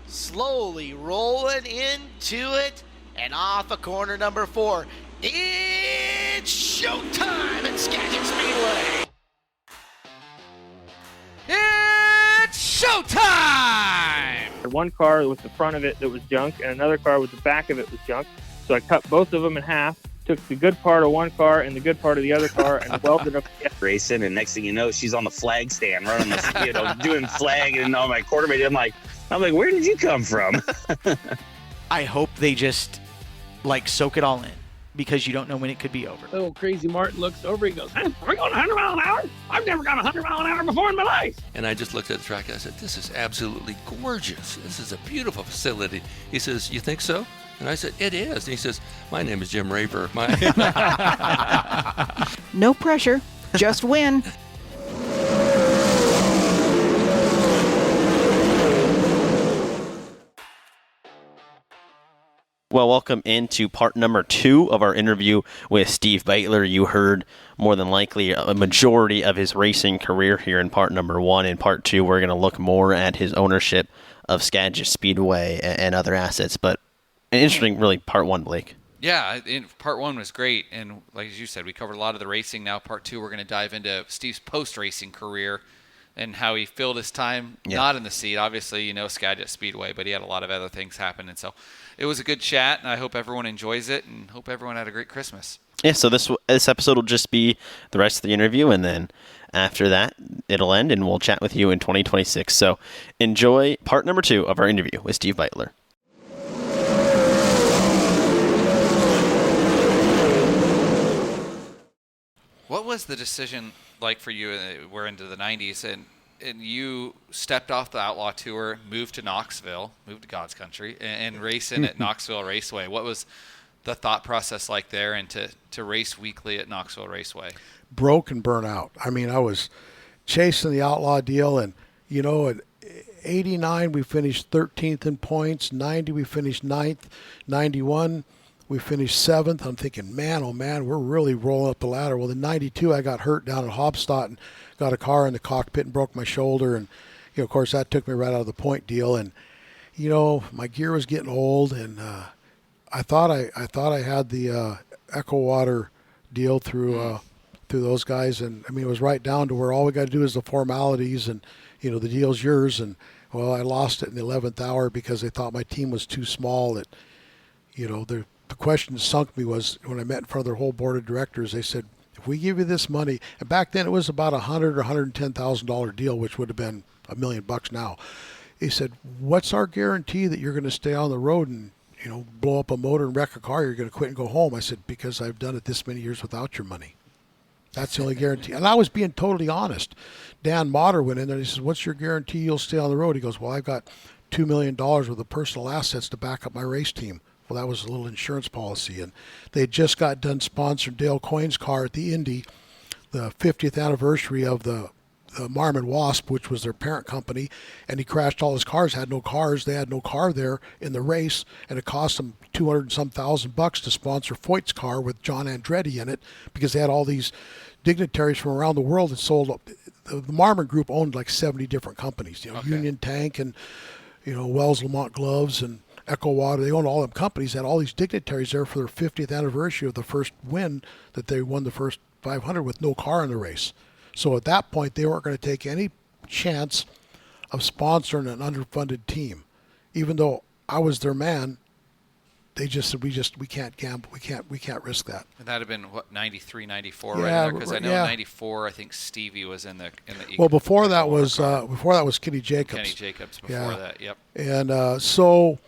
slowly rolling into it, and off of corner number 4. It's showtime at Skagit Speedway. It's showtime! One car with the front of it that was junk, and another car with the back of it was junk. So I cut both of them in half, took the good part of one car and the good part of the other car, and welded them together. Racing, and next thing you know, she's on the flag stand running the, doing flag, and all my quarterback. I'm like, where did you come from? I hope they just soak it all in, because you don't know when it could be over. Little crazy Martin looks over, he goes, "Are we going 100 mile an hour? I've never gone 100 mile an hour before in my life." And I just looked at the track and I said, "This is absolutely gorgeous. This is a beautiful facility." He says, "You think so?" And I said, "It is." And he says, "My name is Jim Raver." No pressure, just win. Well, welcome into part number 2 of our interview with Steve Beitler. You heard more than likely a majority of his racing career here in part number 1. In part 2, we're going to look more at his ownership of Skagit Speedway and other assets. But an interesting, really, part 1, Blake. Yeah, part 1 was great. And like you said, we covered a lot of the racing. Now part 2, we're going to dive into Steve's post-racing career and how he filled his time, not in the seat. Obviously, Skagit Speedway, but he had a lot of other things happen. And so it was a good chat, and I hope everyone enjoys it, and hope everyone had a great Christmas. Yeah, so this episode will just be the rest of the interview, and then after that, it'll end, and we'll chat with you in 2026. So enjoy part number 2 of our interview with Steve Beitler. What was the decision like for you? We're into the 90s, and you stepped off the Outlaw Tour, moved to Knoxville, moved to God's country, and racing at Knoxville Raceway. What was the thought process like there, and to race weekly at Knoxville Raceway? Broke and burnt out. I mean, I was chasing the Outlaw deal, and, at 89 we finished 13th in points, 90 we finished 9th, 91 we finished 7th. I'm thinking, man, oh man, we're really rolling up the ladder. Well, in 92 I got hurt down at Hobstadt and got a car in the cockpit and broke my shoulder, and of course that took me right out of the point deal. And my gear was getting old, and I thought I had the Echo Water deal through those guys, and I mean it was right down to where all we got to do is the formalities, and the deal's yours. And well, I lost it in the 11th hour because they thought my team was too small. That the question that sunk me was when I met in front of their whole board of directors. They said, if we give you this money, and back then it was about $100,000 or $110,000 deal, which would have been $1 million now. He said, what's our guarantee that you're going to stay on the road and blow up a motor and wreck a car? You're going to quit and go home. I said, because I've done it this many years without your money. That's the only guarantee. And I was being totally honest. Dan Motter went in there and he says, what's your guarantee you'll stay on the road? He goes, well, I've got $2 million worth of personal assets to back up my race team. Well, that was a little insurance policy. And they just got done sponsoring Dale Coyne's car at the Indy, the 50th anniversary of the Marmon Wasp, which was their parent company. And he crashed all his cars, had no cars. They had no car there in the race. And it cost them $200,000 to sponsor Foyt's car with John Andretti in it, because they had all these dignitaries from around the world that sold. The Marmon Group owned like 70 different companies, Union Tank and, Wells Lamont Gloves and Echo Water. They owned all them companies, had all these dignitaries there for their 50th anniversary of the first win that they won the first 500 with no car in the race. So at that point, they weren't going to take any chance of sponsoring an underfunded team. Even though I was their man, they just said, we can't gamble. We can't risk that. And that had been, 93, 94 yeah, right there? Because I know yeah. 94, I think Stevie was in the well, before that was Kenny Jacobs. Kenny Jacobs before that, yep. And so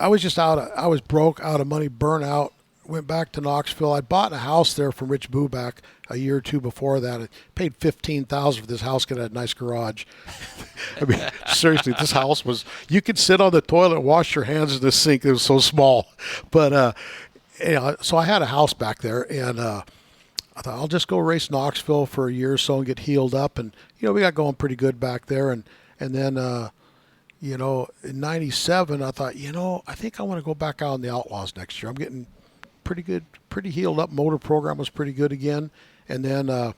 I was just I was broke, out of money, burnt out, went back to Knoxville. I bought a house there from Rich Buback a year or two before that. I paid $15,000 for this house, because it had a nice garage. I mean, seriously, this house was, you could sit on the toilet and wash your hands in the sink. It was so small. But, so I had a house back there, and I thought I'll just go race Knoxville for a year or so and get healed up. And, we got going pretty good back there. And then, in 97, I thought, I think I want to go back out on the Outlaws next year. I'm getting pretty good, pretty healed up. Motor program was pretty good again. And then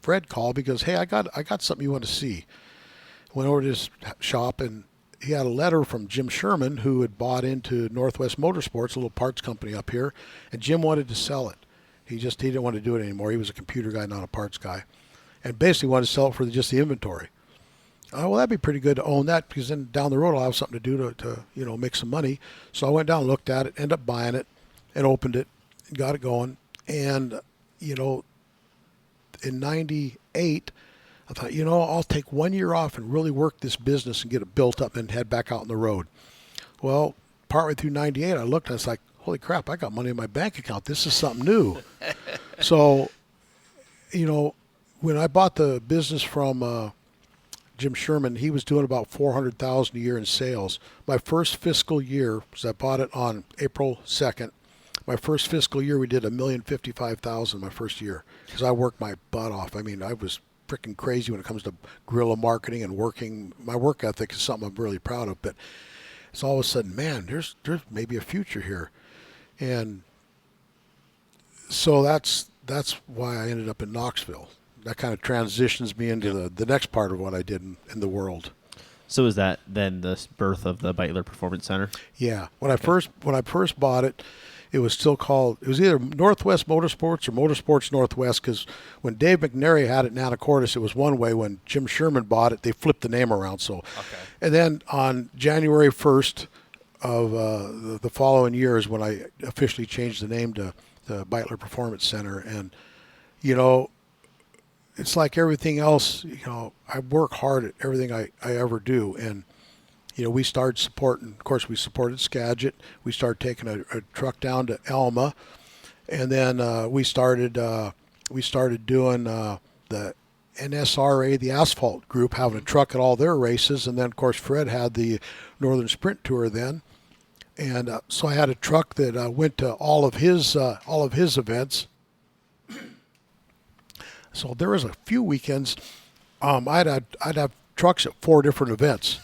Fred called because, hey, I got something you want to see. Went over to his shop, and he had a letter from Jim Sherman, who had bought into Northwest Motorsports, a little parts company up here, and Jim wanted to sell it. He didn't want to do it anymore. He was a computer guy, not a parts guy, and basically wanted to sell it for just the inventory. Oh, well, that'd be pretty good to own that, because then down the road I'll have something to do to make some money. So I went down and looked at it, ended up buying it, and opened it, and got it going. And, in 98, I thought, I'll take 1 year off and really work this business and get it built up and head back out on the road. Well, partway through 98, I looked and I was like, holy crap, I got money in my bank account. This is something new. So, when I bought the business from Jim Sherman, he was doing about $400,000 a year in sales. My first fiscal year, because I bought it on April 2nd, my first fiscal year, we did $1,055,000 my first year, because I worked my butt off. I mean, I was freaking crazy when it comes to guerrilla marketing and working. My work ethic is something I'm really proud of, but it's all of a sudden, man, there's maybe a future here. And so that's why I ended up in Knoxville. That kind of transitions me into the next part of what I did in the world. So is that then the birth of the Beitler Performance Center? Yeah. When I first bought it, it was either Northwest Motorsports or Motorsports Northwest, because when Dave McNary had it in Anacortes, it was one way. When Jim Sherman bought it, they flipped the name around. So, okay. And then on January 1st of the following year is when I officially changed the name to the Beitler Performance Center. And, it's like everything else, I work hard at everything I ever do. And, we started supporting, of course, we supported Skagit. We started taking a truck down to Elma. And then we started doing the NSRA, the asphalt group, having a truck at all their races. And then, of course, Fred had the Northern Sprint Tour then. And so I had a truck that went to all of his events. So there was a few weekends I'd have trucks at 4 different events.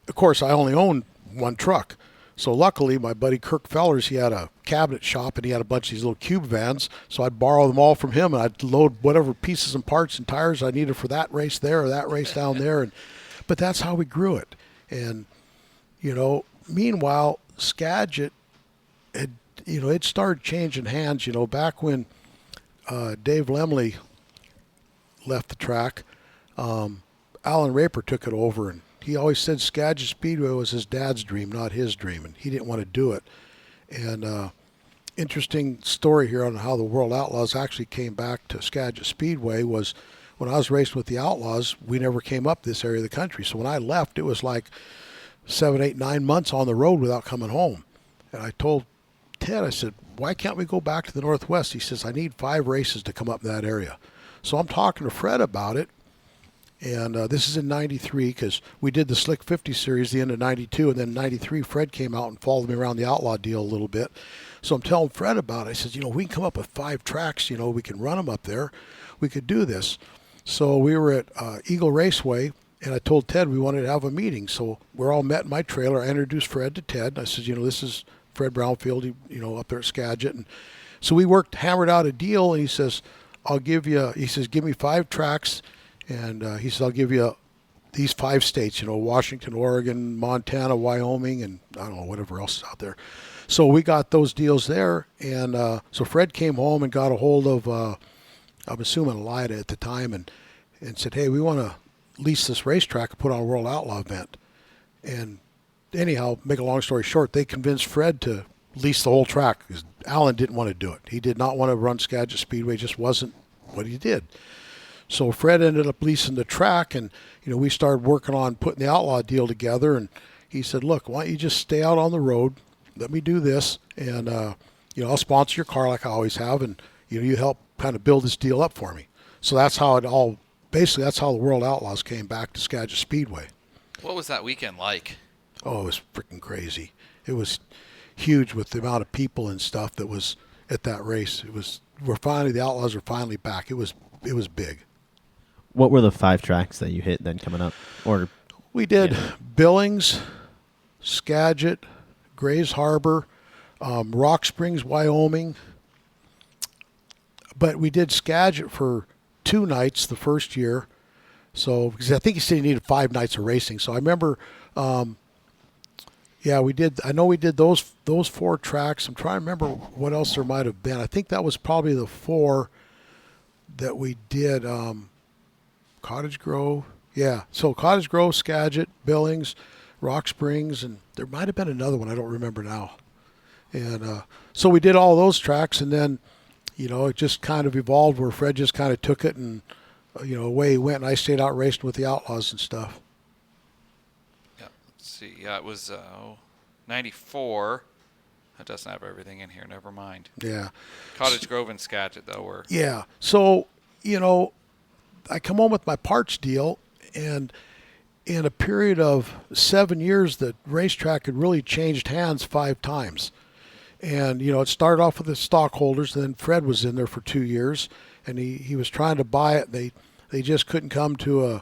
Of course, I only owned one truck. So luckily, my buddy Kirk Fellers, he had a cabinet shop, and he had a bunch of these little cube vans. So I'd borrow them all from him, and I'd load whatever pieces and parts and tires I needed for that race there or that race down there. But that's how we grew it. And, meanwhile, Skagit had, it started changing hands, back when Dave Lemley left the track. Alan Raper took it over, and he always said Skagit Speedway was his dad's dream, not his dream, and he didn't want to do it. And interesting story here on how the World Outlaws actually came back to Skagit Speedway was when I was racing with the Outlaws, we never came up this area of the country. So when I left, it was like 7, 8, 9 months on the road without coming home. And I told Ted, I said, why can't we go back to the Northwest? He says, I need 5 races to come up in that area. So I'm talking to Fred about it. And this is in 93, because we did the Slick 50 series the end of 92, and then 93 Fred came out and followed me around the Outlaw deal a little bit. So I'm telling Fred about it. I said, we can come up with 5 tracks, we can run them up there. We could do this. So we were at Eagle Raceway, and I told Ted we wanted to have a meeting. So we're all met in my trailer. I introduced Fred to Ted. I said, this is Fred Brownfield, up there at Skagit. And so we hammered out a deal, and he says, give me 5 tracks. And he said, I'll give you these 5 states, Washington, Oregon, Montana, Wyoming, and I don't know, whatever else is out there. So we got those deals there. And so Fred came home and got a hold of, I'm assuming Elida at the time, and said, hey, we want to lease this racetrack and put on a World Outlaw event. And anyhow, make a long story short, they convinced Fred to lease the whole track, because Alan didn't want to do it. He did not want to run Skagit Speedway. It just wasn't what he did. So Fred ended up leasing the track, and we started working on putting the Outlaw deal together. And he said, "Look, why don't you just stay out on the road? Let me do this, and I'll sponsor your car like I always have, and you help kind of build this deal up for me." So that's how it all. Basically, that's how the World Outlaws came back to Skagit Speedway. What was that weekend like? Oh, it was freaking crazy. It was huge with the amount of people and stuff that was at that race. The Outlaws were finally back. It was big. What were the 5 tracks that you hit then coming up? We did Billings, Skagit, Grays Harbor, Rock Springs, Wyoming. But we did Skagit for 2 nights the first year. So, because I think he said he needed 5 nights of racing. So I remember Yeah, we did. I know we did those 4 tracks. I'm trying to remember what else there might have been. I think that was probably the 4 that we did. Cottage Grove. Yeah, so Cottage Grove, Skagit, Billings, Rock Springs, and there might have been another one. I don't remember now. And so we did all those tracks, and then, it just kind of evolved where Fred just kind of took it and, away he went, and I stayed out racing with the Outlaws and stuff. Yeah, let's see. Yeah, it was 94. That doesn't have everything in here. Never mind. Yeah. Cottage Grove and Skagit, though, were. Yeah. So, I come home with my parts deal, and in a period of 7 years, the racetrack had really changed hands 5 times. And, it started off with the stockholders, and then Fred was in there for 2 years, and he was trying to buy it. They just couldn't come to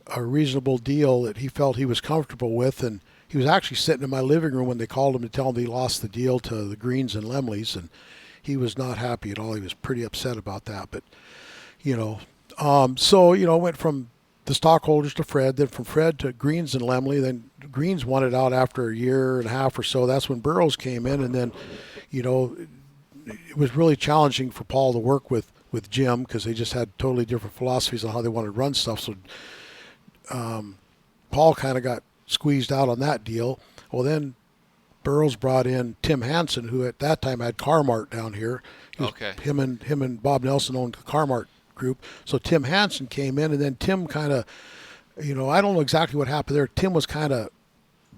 a reasonable deal that he felt he was comfortable with. And he was actually sitting in my living room when they called him to tell him he lost the deal to the Greens and Lemleys, and he was not happy at all. He was pretty upset about that. But, so, went from the stockholders to Fred, then from Fred to Greens and Lemley. Then Greens wanted out after a year and a half or so. That's when Burroughs came in, and then, it was really challenging for Paul to work with Jim because they just had totally different philosophies on how they wanted to run stuff. So Paul kind of got squeezed out on that deal. Well, then Burroughs brought in Tim Hansen, who at that time had Car-Mart down here. Okay. Him and Bob Nelson owned the Car-Mart group. So Tim Hansen came in, and then Tim kind of, I don't know exactly what happened there. Tim was kind of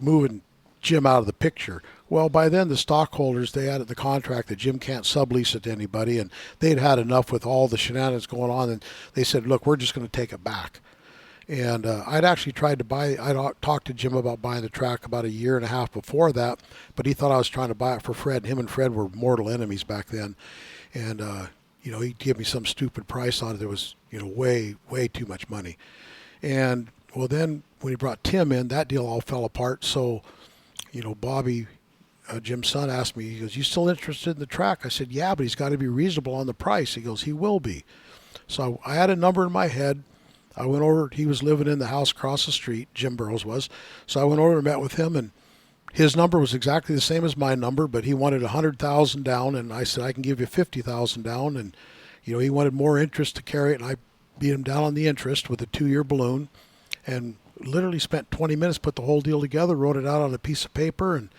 moving Jim out of the picture. Well, by then the stockholders, they added the contract that Jim can't sublease it to anybody, and they'd had enough with all the shenanigans going on, and they said, look, we're just going to take it back. And I'd actually tried to I'd talked to Jim about buying the track about a year and a half before that, but he thought I was trying to buy it for Fred. Him and Fred were mortal enemies back then. And, he'd give me some stupid price on it that was, way, way too much money. And, well, then when he brought Tim in, that deal all fell apart. So, Bobby, Jim's son, asked me, he goes, you still interested in the track? I said, yeah, but he's got to be reasonable on the price. He goes, he will be. So I had a number in my head. I went over, he was living in the house across the street, Jim Burroughs was. So I went over and met with him, and his number was exactly the same as my number, but he wanted $100,000 down, and I said, I can give you $50,000 down. And, he wanted more interest to carry it, and I beat him down on the interest with a 2-year balloon, and literally spent 20 minutes, put the whole deal together, wrote it out on a piece of paper, and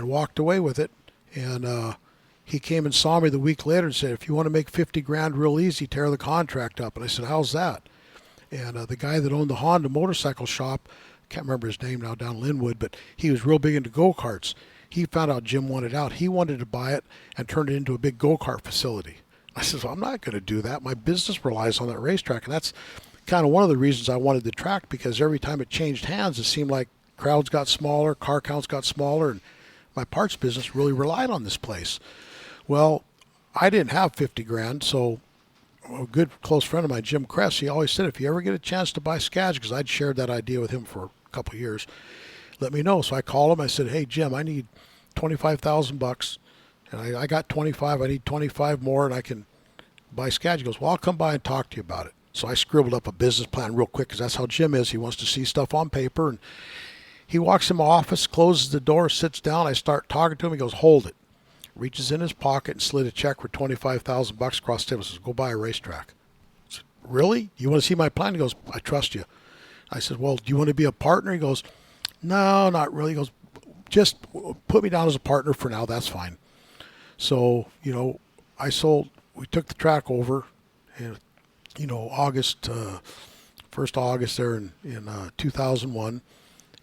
walked away with it. And he came and saw me the week later and said, if you want to make $50,000 real easy, tear the contract up. And I said, how's that? And the guy that owned the Honda motorcycle shop, can't remember his name now, down Linwood, but he was real big into go-karts. He found out Jim wanted out. He wanted to buy it and turn it into a big go-kart facility. I said, well, I'm not going to do that. My business relies on that racetrack. And that's kind of one of the reasons I wanted the track, because every time it changed hands, it seemed like crowds got smaller, car counts got smaller, and my parts business really relied on this place. Well, I didn't have $50,000, so a good close friend of mine, Jim Kress, he always said, if you ever get a chance to buy Skagit, because I'd shared that idea with him for a couple of years, let me know. So I called him. I said, hey, Jim, I need $25,000, and I got 25. I need 25 more, and I can buy Skagit. He goes, well, I'll come by and talk to you about it. So I scribbled up a business plan real quick, because that's how Jim is. He wants to see stuff on paper, and he walks in my office, closes the door, sits down. I start talking to him. He goes, hold it. Reaches in his pocket and slid a check for $25,000 across the table. Says, go buy a racetrack. I said, really? You want to see my plan? He goes, I trust you. I said, well, do you want to be a partner? He goes, no, not really. He goes, just put me down as a partner for now. That's fine. So, we took the track over, and, August, 1st August there in 2001.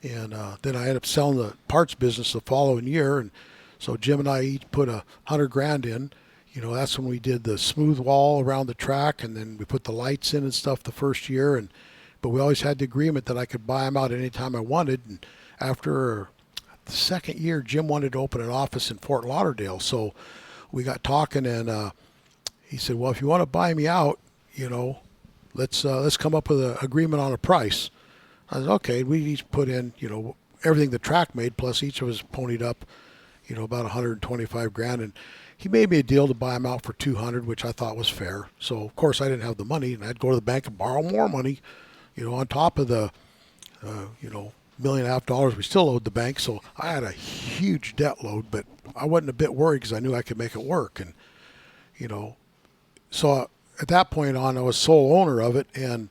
And then I ended up selling the parts business the following year. And so Jim and I each put $100,000 in. That's when we did the smooth wall around the track, and then we put the lights in and stuff the first year. But we always had the agreement that I could buy them out anytime I wanted. And after the second year, Jim wanted to open an office in Fort Lauderdale. So we got talking, and he said, well, if you want to buy me out, let's come up with an agreement on a price. I said, okay. We each put in, everything the track made, plus each of us ponied up, about $125,000. And he made me a deal to buy him out for $200,000, which I thought was fair. So of course I didn't have the money, and I'd go to the bank and borrow more money, on top of the, $1.5 million. We still owed the bank, so I had a huge debt load, but I wasn't a bit worried because I knew I could make it work. And, so at that point on, I was sole owner of it, and,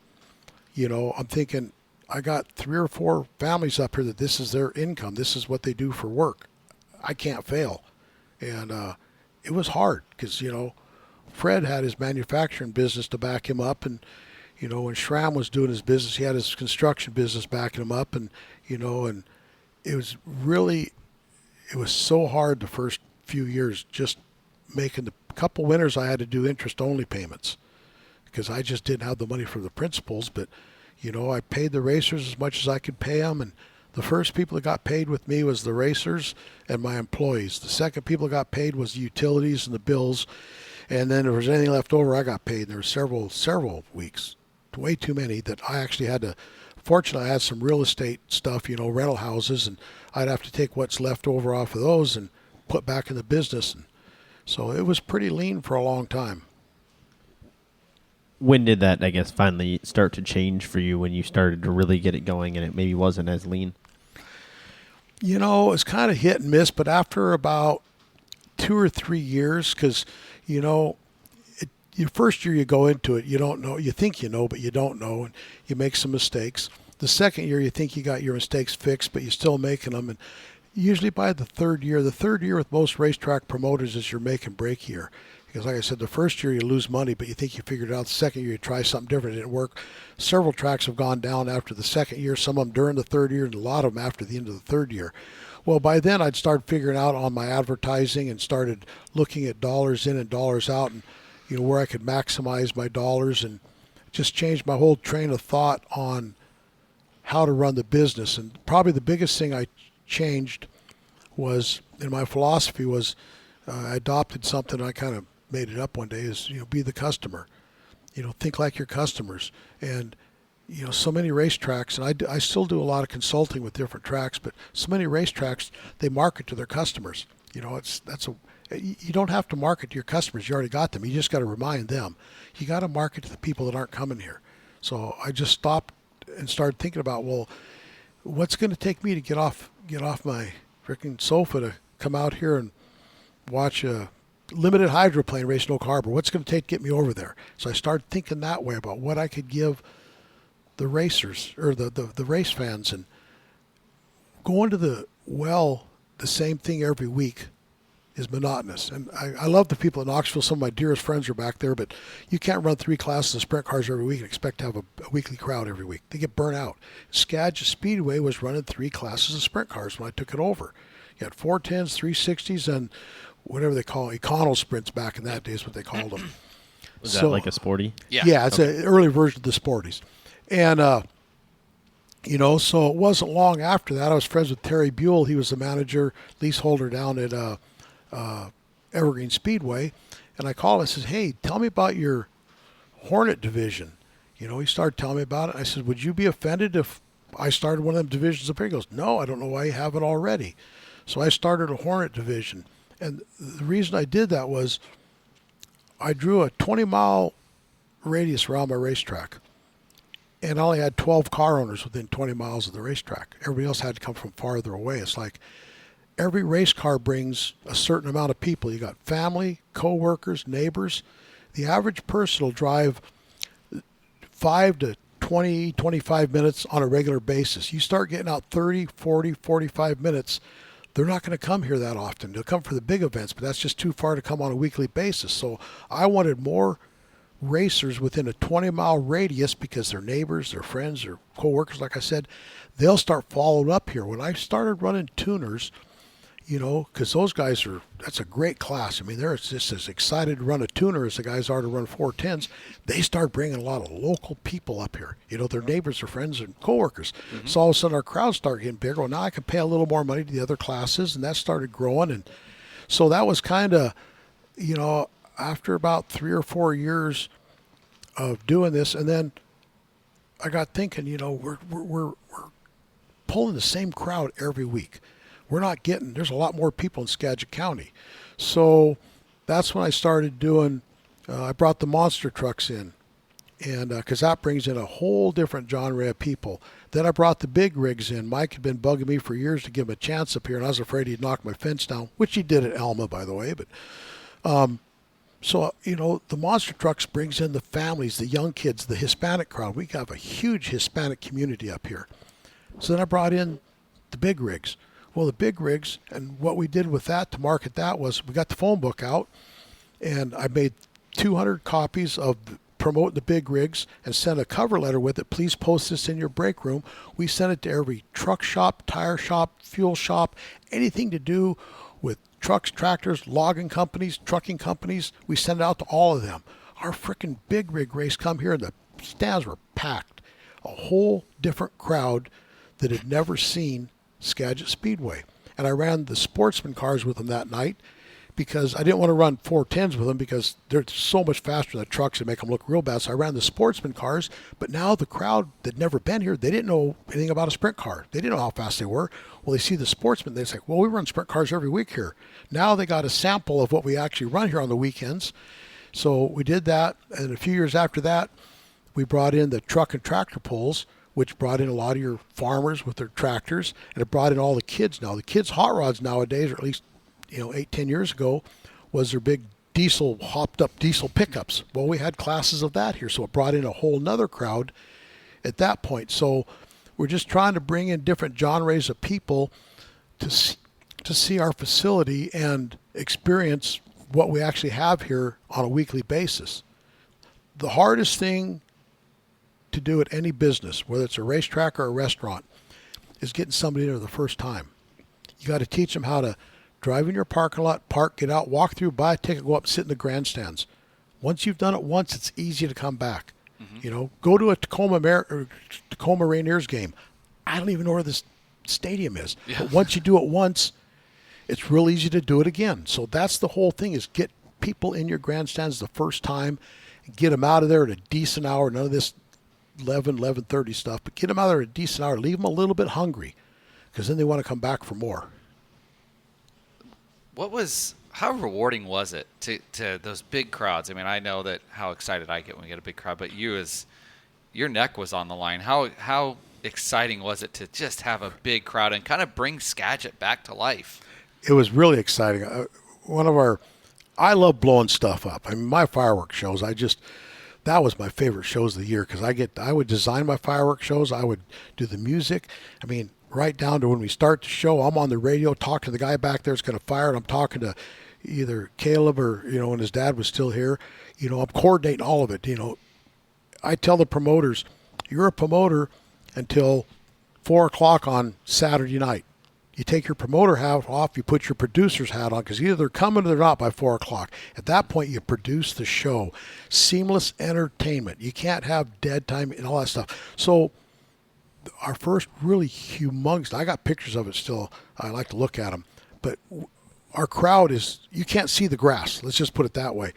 I'm thinking, I got 3 or 4 families up here that this is their income. This is what they do for work. I can't fail. And it was hard because, Fred had his manufacturing business to back him up, and when Schramm was doing his business, he had his construction business backing him up, and and it was so hard the first few years, just making the couple winters I had to do interest only payments because I just didn't have the money for the principals. But I paid the racers as much as I could pay them, and the first people that got paid with me was the racers and my employees. The second people that got paid was the utilities and the bills. And then if there was anything left over, I got paid. And there were several weeks, way too many, that I actually had to. Fortunately, I had some real estate stuff, rental houses, and I'd have to take what's left over off of those and put back in the business. And so it was pretty lean for a long time. When did that, I guess, finally start to change for you when you started to really get it going and it maybe wasn't as lean? It's kind of hit and miss, but after about 2 or 3 years, because, your first year you go into it, you don't know. You think you know, but you don't know, and you make some mistakes. The second year you think you got your mistakes fixed, but you're still making them. And usually by the third year with most racetrack promoters is your make and break year. Because like I said, the first year you lose money, but you think you figured it out. The second year you try something different, it didn't work. Several tracks have gone down after the second year, some of them during the third year, and a lot of them after the end of the third year. Well, by then I'd started figuring out on my advertising and started looking at dollars in and dollars out, and where I could maximize my dollars, and just changed my whole train of thought on how to run the business. And probably the biggest thing I changed was, in my philosophy was, I adopted something, I kind of made it up one day, is, be the customer. Think like your customers. And, so many racetracks, and I still do a lot of consulting with different tracks, but so many racetracks, they market to their customers. You don't have to market to your customers. You already got them. You just got to remind them. You got to market to the people that aren't coming here. So I just stopped and started thinking about, well, what's going to take me to get off my freaking sofa to come out here and watch a limited hydroplane race in Oak Harbor? What's going to take to get me over there? So I started thinking that way about what I could give the racers or the race fans, and going to the same thing every week is monotonous. And I love the people in Knoxville. Some of my dearest friends are back there, but you can't run 3 classes of sprint cars every week and expect to have a weekly crowd every week. They get burnt out. Skagit Speedway was running 3 classes of sprint cars when I took it over. You had 410s, 360s, and whatever they call it, econo sprints back in that day is what they called them. Was that like a sporty? Yeah, it's an early version of the sporties. And, so it wasn't long after that. I was friends with Terry Buell. He was the manager, leaseholder down at Evergreen Speedway. And I called and I said, hey, tell me about your Hornet division. He started telling me about it. I said, would you be offended if I started one of them divisions up here? He goes, no, I don't know why you have it already. So I started a Hornet division. And the reason I did that was I drew a 20-mile radius around my racetrack. And I only had 12 car owners within 20 miles of the racetrack. Everybody else had to come from farther away. It's like every race car brings a certain amount of people. You got family, co-workers, neighbors. The average person will drive 5 to 20, 25 minutes on a regular basis. You start getting out 30, 40, 45 minutes, they're not going to come here that often. They'll come for the big events, but that's just too far to come on a weekly basis. So I wanted more racers within a 20-mile radius because their neighbors, their friends, their co-workers, like I said, they'll start following up here. When I started running tuners, because those guys that's a great class. I mean, they're just as excited to run a tuner as the guys are to run 410s. They start bringing a lot of local people up here. Their neighbors, their friends, and co-workers. Mm-hmm. So all of a sudden our crowd started getting bigger. Well, now I can pay a little more money to the other classes, and that started growing. And so that was kind of, after about 3 or 4 years of doing this, and then I got thinking, we're pulling the same crowd every week. There's a lot more people in Skagit County. So that's when I started doing, I brought the monster trucks in. and because that brings in a whole different genre of people. Then I brought the big rigs in. Mike had been bugging me for years to give him a chance up here, and I was afraid he'd knock my fence down, which he did at Alma, by the way. But so, the monster trucks brings in the families, the young kids, the Hispanic crowd. We have a huge Hispanic community up here. So then I brought in the big rigs. Well, the big rigs, and what we did with that to market that was we got the phone book out, and I made 200 copies of promote the big rigs and sent a cover letter with it. Please post this in your break room. We sent it to every truck shop, tire shop, fuel shop, anything to do with trucks, tractors, logging companies, trucking companies. We send it out to all of them. Our frickin' big rig race come here and the stands were packed. A whole different crowd that had never seen Skagit Speedway. And I ran the sportsman cars with them that night because I didn't want to run 410s with them because they're so much faster than the trucks and make them look real bad. So I ran the sportsman cars, but now the crowd that never been here, they didn't know anything about a sprint car. They didn't know how fast they were. Well, they see the sportsman, they say, well, we run sprint cars every week here. Now they got a sample of what we actually run here on the weekends. So we did that, and a few years after that, we brought in the truck and tractor pulls, which brought in a lot of your farmers with their tractors, and it brought in all the kids now. The kids' hot rods nowadays, or at least 8-10 years ago, was their big hopped up diesel pickups. Well, we had classes of that here, so it brought in a whole nother crowd at that point. So we're just trying to bring in different genres of people to see our facility and experience what we actually have here on a weekly basis. The hardest thing to do at any business, whether it's a racetrack or a restaurant, is getting somebody there the first time. You got to teach them how to drive in your parking lot, park, get out, walk through, buy a ticket, go up, sit in the grandstands. Once you've done it once, it's easy to come back. Mm-hmm. Go to a Tacoma Rainiers game. I don't even know where this stadium is. Yeah. But once you do it once, it's real easy to do it again. So that's the whole thing, is get people in your grandstands the first time, get them out of there at a decent hour, none of this 11:30 stuff, but get them out of there at a decent hour, leave them a little bit hungry, because then they want to come back for more. How rewarding was it to those big crowds? I mean, I know that how excited I get when we get a big crowd, but your neck was on the line. How exciting was it to just have a big crowd and kind of bring Skagit back to life? It was really exciting. I love blowing stuff up. I mean, my fireworks shows, that was my favorite shows of the year, because I would design my fireworks shows. I would do the music. I mean, right down to when we start the show, I'm on the radio talking to the guy back there that's going to fire it. I'm talking to either Caleb or, when his dad was still here. I'm coordinating all of it. I tell the promoters, you're a promoter until 4 o'clock on Saturday night. You take your promoter hat off, you put your producer's hat on, because either they're coming or they're not by 4 o'clock. At that point, you produce the show. Seamless entertainment. You can't have dead time and all that stuff. So our first really humongous, I got pictures of it still. I like to look at them. But our crowd you can't see the grass. Let's just put it that way.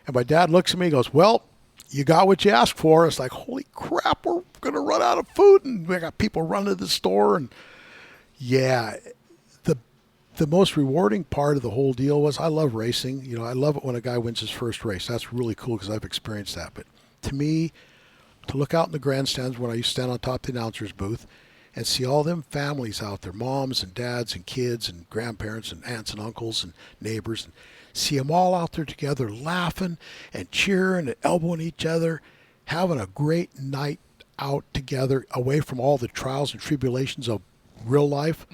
And my dad looks at me and goes, well, you got what you asked for. It's like, holy crap, we're going to run out of food. And we got people running to the store. And yeah, the most rewarding part of the whole deal was I love racing. I love it when a guy wins his first race. That's really cool because I've experienced that. But to me, to look out in the grandstands when I used to stand on top of the announcer's booth and see all them families out there, moms and dads and kids and grandparents and aunts and uncles and neighbors, and see them all out there together laughing and cheering and elbowing each other, having a great night out together away from all the trials and tribulations of real life,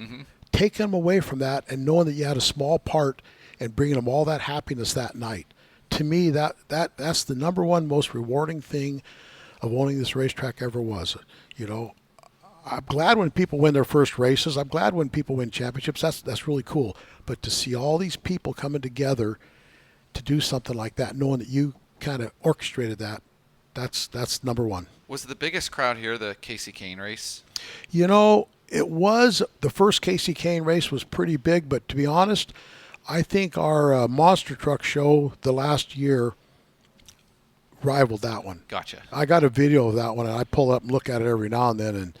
taking them away from that and knowing that you had a small part and bringing them all that happiness that night. To me, that's the number one most rewarding thing of owning this racetrack ever was. I'm glad when people win their first races. I'm glad when people win championships. That's really cool. But to see all these people coming together to do something like that, knowing that you kind of orchestrated that's number one. Was the biggest crowd here the Casey Kane race? It was. The first Casey Kane race was pretty big, but to be honest, I think our monster truck show the last year rivaled that one. Gotcha. I got a video of that one, and I pull up and look at it every now and then, and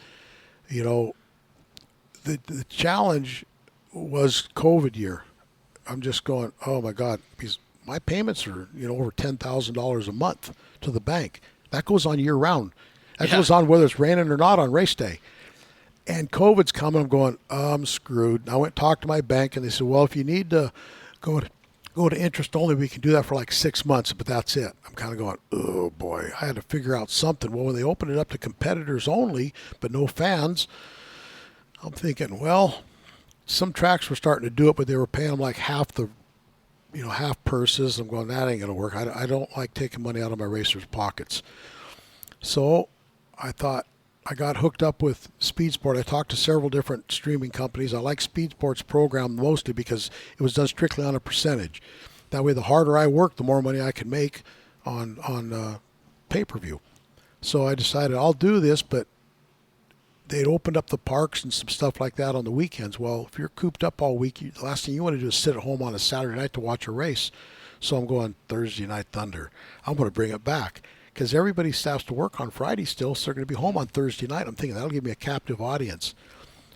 the challenge was COVID year. I'm just going, oh my God, because my payments are over $10,000 a month to the bank. That goes on year round. That goes on whether it's raining or not on race day. And COVID's coming. I'm going, I'm screwed. And I went and talked to my bank, and they said, well, if you need to go to interest only, we can do that for like 6 months, but that's it. I'm kind of going, oh, boy. I had to figure out something. Well, when they opened it up to competitors only, but no fans, I'm thinking, well, some tracks were starting to do it, but they were paying them like half purses. I'm going, that ain't going to work. I don't like taking money out of my racers' pockets. So I thought, I got hooked up with Speed Sport. I talked to several different streaming companies. I like Speed Sport's program mostly because it was done strictly on a percentage. That way, the harder I work, the more money I can make on pay-per-view. So I decided I'll do this, but they'd opened up the parks and some stuff like that on the weekends. Well, if you're cooped up all week, the last thing you want to do is sit at home on a Saturday night to watch a race. So I'm going Thursday Night Thunder. I'm going to bring it back. Because everybody starts to work on Friday still, so they're going to be home on Thursday night. I'm thinking that'll give me a captive audience.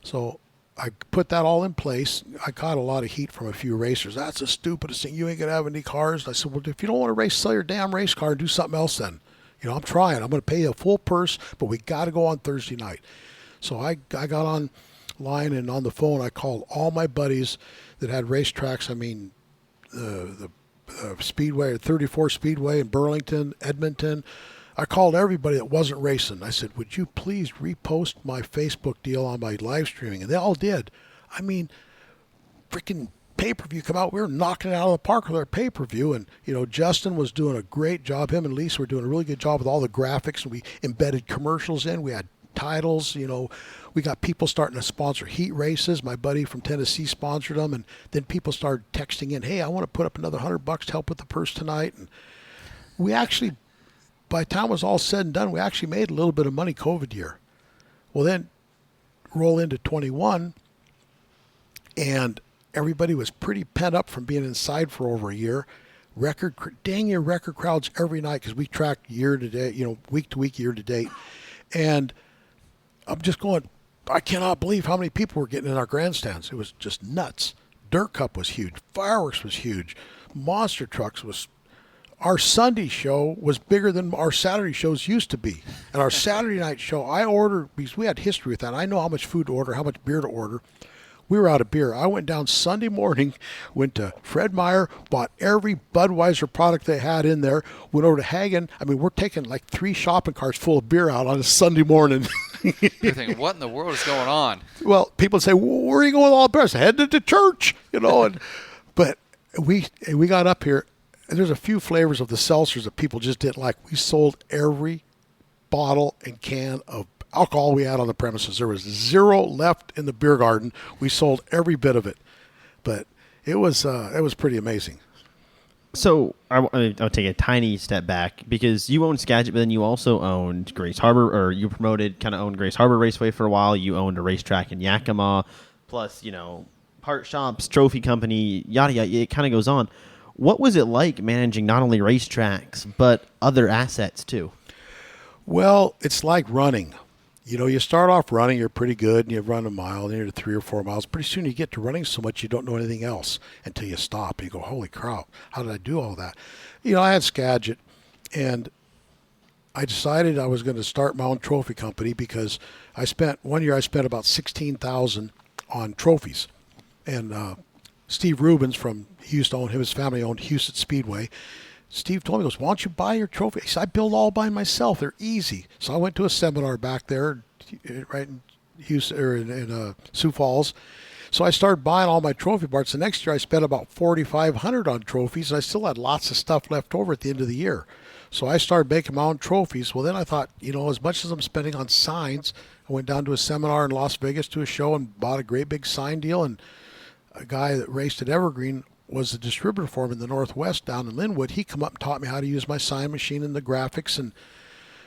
So I put that all in place. I caught a lot of heat from a few racers. That's the stupidest thing. You ain't going to have any cars. And I said, well, if you don't want to race, sell your damn race car and do something else then. I'm trying. I'm going to pay you a full purse, but we got to go on Thursday night. So I got online and on the phone. I called all my buddies that had racetracks. I mean, the Speedway, 34 Speedway in Burlington, Edmonton. I called everybody that wasn't racing. I said, would you please repost my Facebook deal on my live streaming? And they all did. I mean, freaking pay-per-view come out. We were knocking it out of the park with our pay-per-view. And, Justin was doing a great job. Him and Lisa were doing a really good job with all the graphics. And we embedded commercials in. We had titles, we got people starting to sponsor heat races. My buddy from Tennessee sponsored them, and then people started texting in, hey, I want to put up another $100 to help with the purse tonight. And we actually, by the time it was all said and done, we actually made a little bit of money COVID year. Well, then roll into 21, and everybody was pretty pent up from being inside for over a year. Dang near record crowds every night because we tracked year to date, week to week, year to date. And I'm just going, I cannot believe how many people were getting in our grandstands. It was just nuts. Dirt Cup was huge. Fireworks was huge. Monster Trucks was... Our Sunday show was bigger than our Saturday shows used to be. And our Saturday night show, I ordered, because we had history with that. I know how much food to order, how much beer to order. We were out of beer. I went down Sunday morning, went to Fred Meyer, bought every Budweiser product they had in there, went over to Hagen. I mean, we're taking like 3 shopping carts full of beer out on a Sunday morning. You're thinking, what in the world is going on? Well, people say, well, where are you going with all the beer? I said, headed to church, but we got up here, and there's a few flavors of the seltzers that people just didn't like. We sold every bottle and can of alcohol we had on the premises. There was 0 left in the beer garden. We sold every bit of it, but it was pretty amazing. So I'll take a tiny step back because you owned Skagit, but then you also owned Grace Harbor, or you owned Grace Harbor Raceway for a while. You owned a racetrack in Yakima, plus part shops, trophy company, yada yada. It kind of goes on. What was it like managing not only racetracks but other assets too? Well, it's like running. You start off running, you're pretty good, and you run a mile, then you're 3 or 4 miles. Pretty soon you get to running so much you don't know anything else until you stop. And you go, holy crap, how did I do all that? I had Skagit, and I decided I was going to start my own trophy company because one year I spent about $16,000 on trophies. And Steve Rubens he used to own, his family owned Skagit Speedway. Steve told me, he goes, why don't you buy your trophy? He said, I build all by myself. They're easy. So I went to a seminar back there, right in Houston, or in Sioux Falls. So I started buying all my trophy parts. The next year I spent about $4,500 on trophies, and I still had lots of stuff left over at the end of the year. So I started making my own trophies. Well, then I thought, as much as I'm spending on signs, I went down to a seminar in Las Vegas to a show and bought a great big sign deal. And a guy that raced at Evergreen was the distributor for him in the Northwest down in Linwood. He come up and taught me how to use my sign machine and the graphics and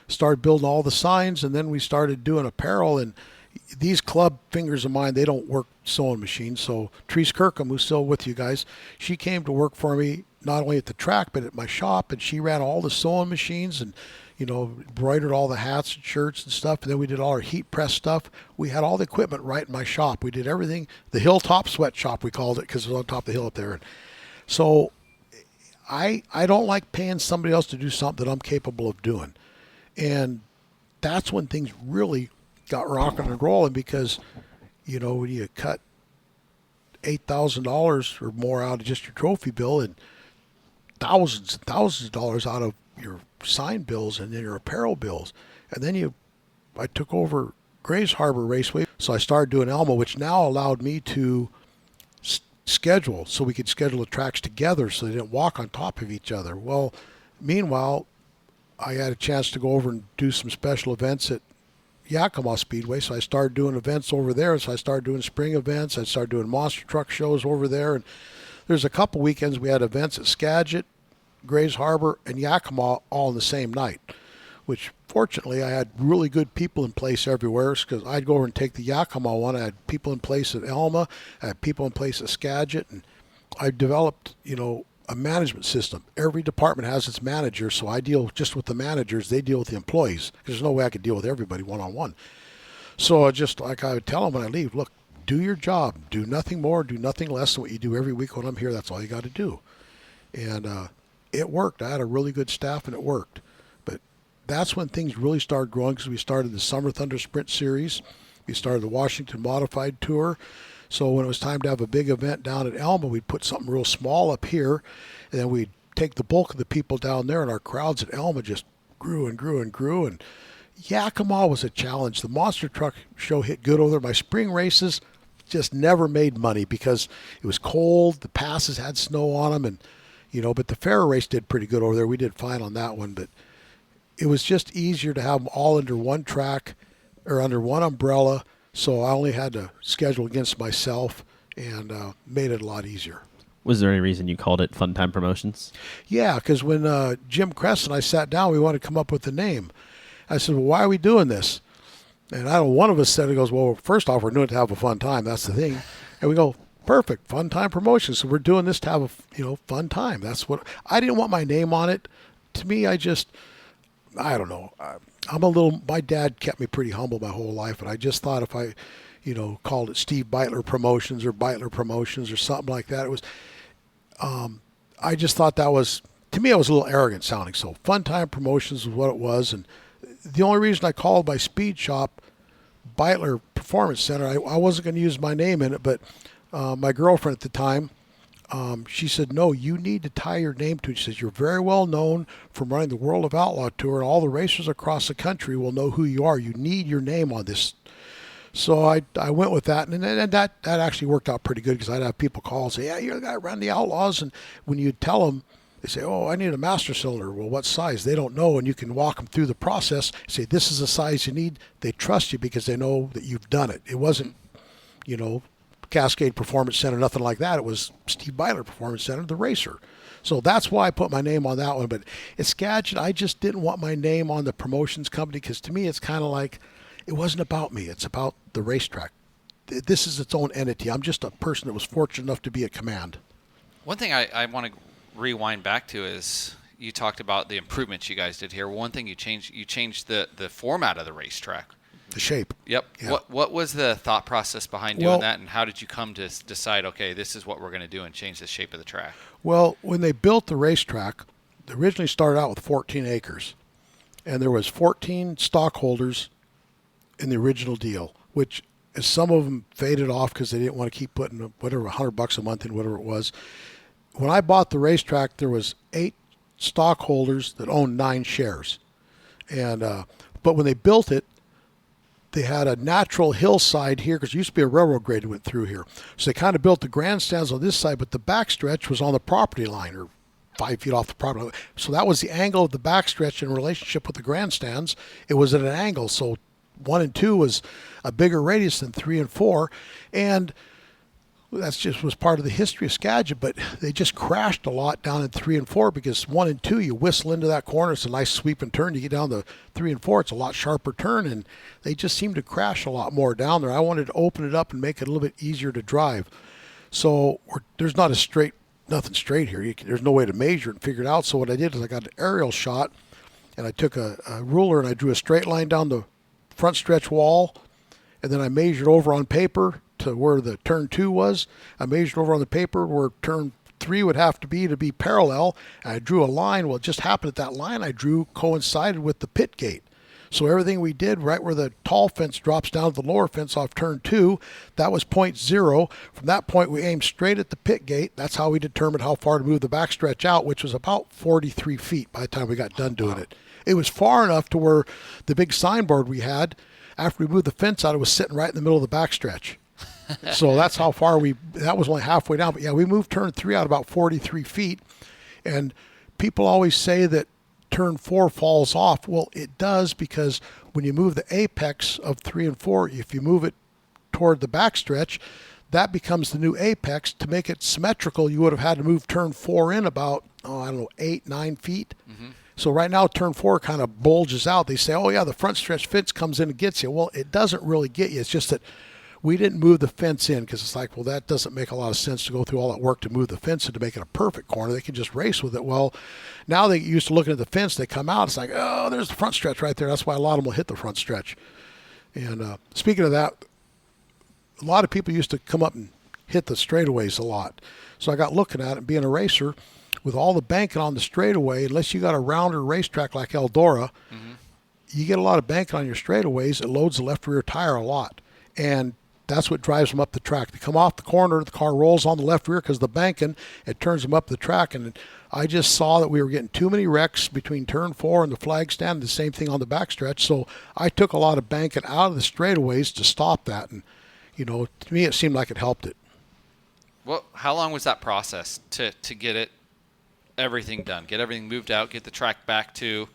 started building all the signs. And then we started doing apparel. And these club fingers of mine, they don't work sewing machines. So Therese Kirkham, who's still with you guys, she came to work for me not only at the track but at my shop. And she ran all the sewing machines and embroidered all the hats and shirts and stuff. And then we did all our heat press stuff. We had all the equipment right in my shop. We did everything. The Hilltop Sweatshop, we called it, because it was on top of the hill up there. So I don't like paying somebody else to do something that I'm capable of doing. And that's when things really got rocking and rolling because, when you cut $8,000 or more out of just your trophy bill and thousands and thousands of dollars out of your sign bills and then your apparel bills. And then I took over Grays Harbor Raceway. So I started doing Elma, which now allowed me to schedule, so we could schedule the tracks together so they didn't walk on top of each other. Well, meanwhile, I had a chance to go over and do some special events at Yakima Speedway, so I started doing events over there. So I started doing spring events. I started doing monster truck shows over there. And there's a couple weekends we had events at Skagit, Grays Harbor, and Yakima all on the same night, which fortunately I had really good people in place everywhere because I'd go over and take the Yakima one. I had people in place at Elma. I had people in place at Skagit. And I developed, a management system. Every department has its manager, so I deal just with the managers. They deal with the employees because there's no way I could deal with everybody one-on-one. So just like I would tell them when I leave, look, do your job. Do nothing more, do nothing less than what you do every week when I'm here. That's all you got to do. And it worked. I had a really good staff, and it worked. But that's when things really started growing because we started the Summer Thunder Sprint Series. We started the Washington Modified Tour. So when it was time to have a big event down at Elma, we'd put something real small up here, and then we'd take the bulk of the people down there, and our crowds at Elma just grew and grew and grew. And Yakima was a challenge. The monster truck show hit good over there. My spring races just never made money because it was cold. The passes had snow on them, and but the fair race did pretty good over there. We did fine on that one, but it was just easier to have them all under one track or under one umbrella. So I only had to schedule against myself and made it a lot easier. Was there any reason you called it Fun Time Promotions? Yeah, because when Jim Kress and I sat down, we wanted to come up with a name. I said, well, why are we doing this? And I don't know, one of us said, he goes, well, first off, we're doing it to have a fun time. That's the thing. And we go, perfect, Fun Time Promotions. So we're doing this to have a fun time. That's what I didn't want my name on it. To me, I don't know. My dad kept me pretty humble my whole life, and I just thought if I, called it Steve Beitler Promotions or Beitler Promotions or something like that, it was, I just thought that was, to me, it was a little arrogant sounding. So Fun Time Promotions was what it was, and the only reason I called my speed shop Beitler Performance Center, I wasn't going to use my name in it, but my girlfriend at the time, she said, no, you need to tie your name to it. She says, you're very well known from running the World of Outlaw Tour, and all the racers across the country will know who you are. You need your name on this. So I went with that, and that actually worked out pretty good because I'd have people call and say, yeah, you're the guy running the Outlaws. And when you tell them, they say, oh, I need a master cylinder. Well, what size? They don't know, and you can walk them through the process, say, this is the size you need. They trust you because they know that you've done it. It wasn't, Cascade Performance Center, nothing like that. It was Steve Beitler Performance Center, the racer. So that's why I put my name on that one. But at Skagit, I just didn't want my name on the promotions company because to me it's kind of like it wasn't about me. It's about the racetrack. This is its own entity. I'm just a person that was fortunate enough to be at command. One thing I want to rewind back to is you talked about the improvements you guys did here. One thing you changed the format of the racetrack. The shape. Yep. Yeah. What was the thought process behind doing that, and how did you come to decide, okay, this is what we're going to do and change the shape of the track? Well, when they built the racetrack, they originally started out with 14 acres, and there was 14 stockholders in the original deal, which as some of them faded off because they didn't want to keep putting whatever $100 a month in, whatever it was. When I bought the racetrack, there was 8 stockholders that owned 9 shares, and but when they built it, they had a natural hillside here because it used to be a railroad grade that went through here. So they kind of built the grandstands on this side, but the backstretch was on the property line or 5 feet off the property line. So that was the angle of the backstretch in relationship with the grandstands. It was at an angle. So 1 and 2 was a bigger radius than 3 and 4. And that's just was part of the history of Skagit, but they just crashed a lot down in 3 and 4 because 1 and 2, you whistle into that corner. It's a nice sweep and turn. You get down to 3 and 4, it's a lot sharper turn, and they just seem to crash a lot more down there. I wanted to open it up and make it a little bit easier to drive. So there's not nothing straight here. There's no way to measure it and figure it out. So what I did is I got an aerial shot, and I took a ruler and I drew a straight line down the front stretch wall, and then I measured over on paper to where the turn 2 was. I measured over on the paper where turn 3 would have to be parallel. And I drew a line. Well, it just happened that line I drew coincided with the pit gate. So everything we did right where the tall fence drops down to the lower fence off turn 2, that was point 0. From that point, we aimed straight at the pit gate. That's how we determined how far to move the backstretch out, which was about 43 feet by the time we got done doing it. It was far enough to where the big signboard we had, after we moved the fence out, it was sitting right in the middle of the backstretch. So that's how far that was only halfway down. But yeah, we moved turn 3 out about 43 feet. And people always say that turn 4 falls off. Well, it does, because when you move the apex of 3 and 4, if you move it toward the backstretch, that becomes the new apex. To make it symmetrical, you would have had to move turn 4 in about, 8, 9 feet. Mm-hmm. So right now, turn 4 kind of bulges out. They say, oh, yeah, the front stretch fence comes in and gets you. Well, it doesn't really get you. It's just that we didn't move the fence in, because it's like, well, that doesn't make a lot of sense to go through all that work to move the fence in to make it a perfect corner. They can just race with it. Well, now they get used to looking at the fence. They come out. It's like, oh, there's the front stretch right there. That's why a lot of them will hit the front stretch. And speaking of that, a lot of people used to come up and hit the straightaways a lot. So I got looking at it, being a racer, with all the banking on the straightaway, unless you got a rounder racetrack like Eldora, you get a lot of banking on your straightaways. It loads the left rear tire a lot. And that's what drives them up the track. They come off the corner, the car rolls on the left rear because of the banking. It turns them up the track. And I just saw that we were getting too many wrecks between turn 4 and the flag stand, the same thing on the backstretch. So I took a lot of banking out of the straightaways to stop that. And, to me, it seemed like it helped it. Well, how long was that process to get everything done, get everything moved out, get the track back to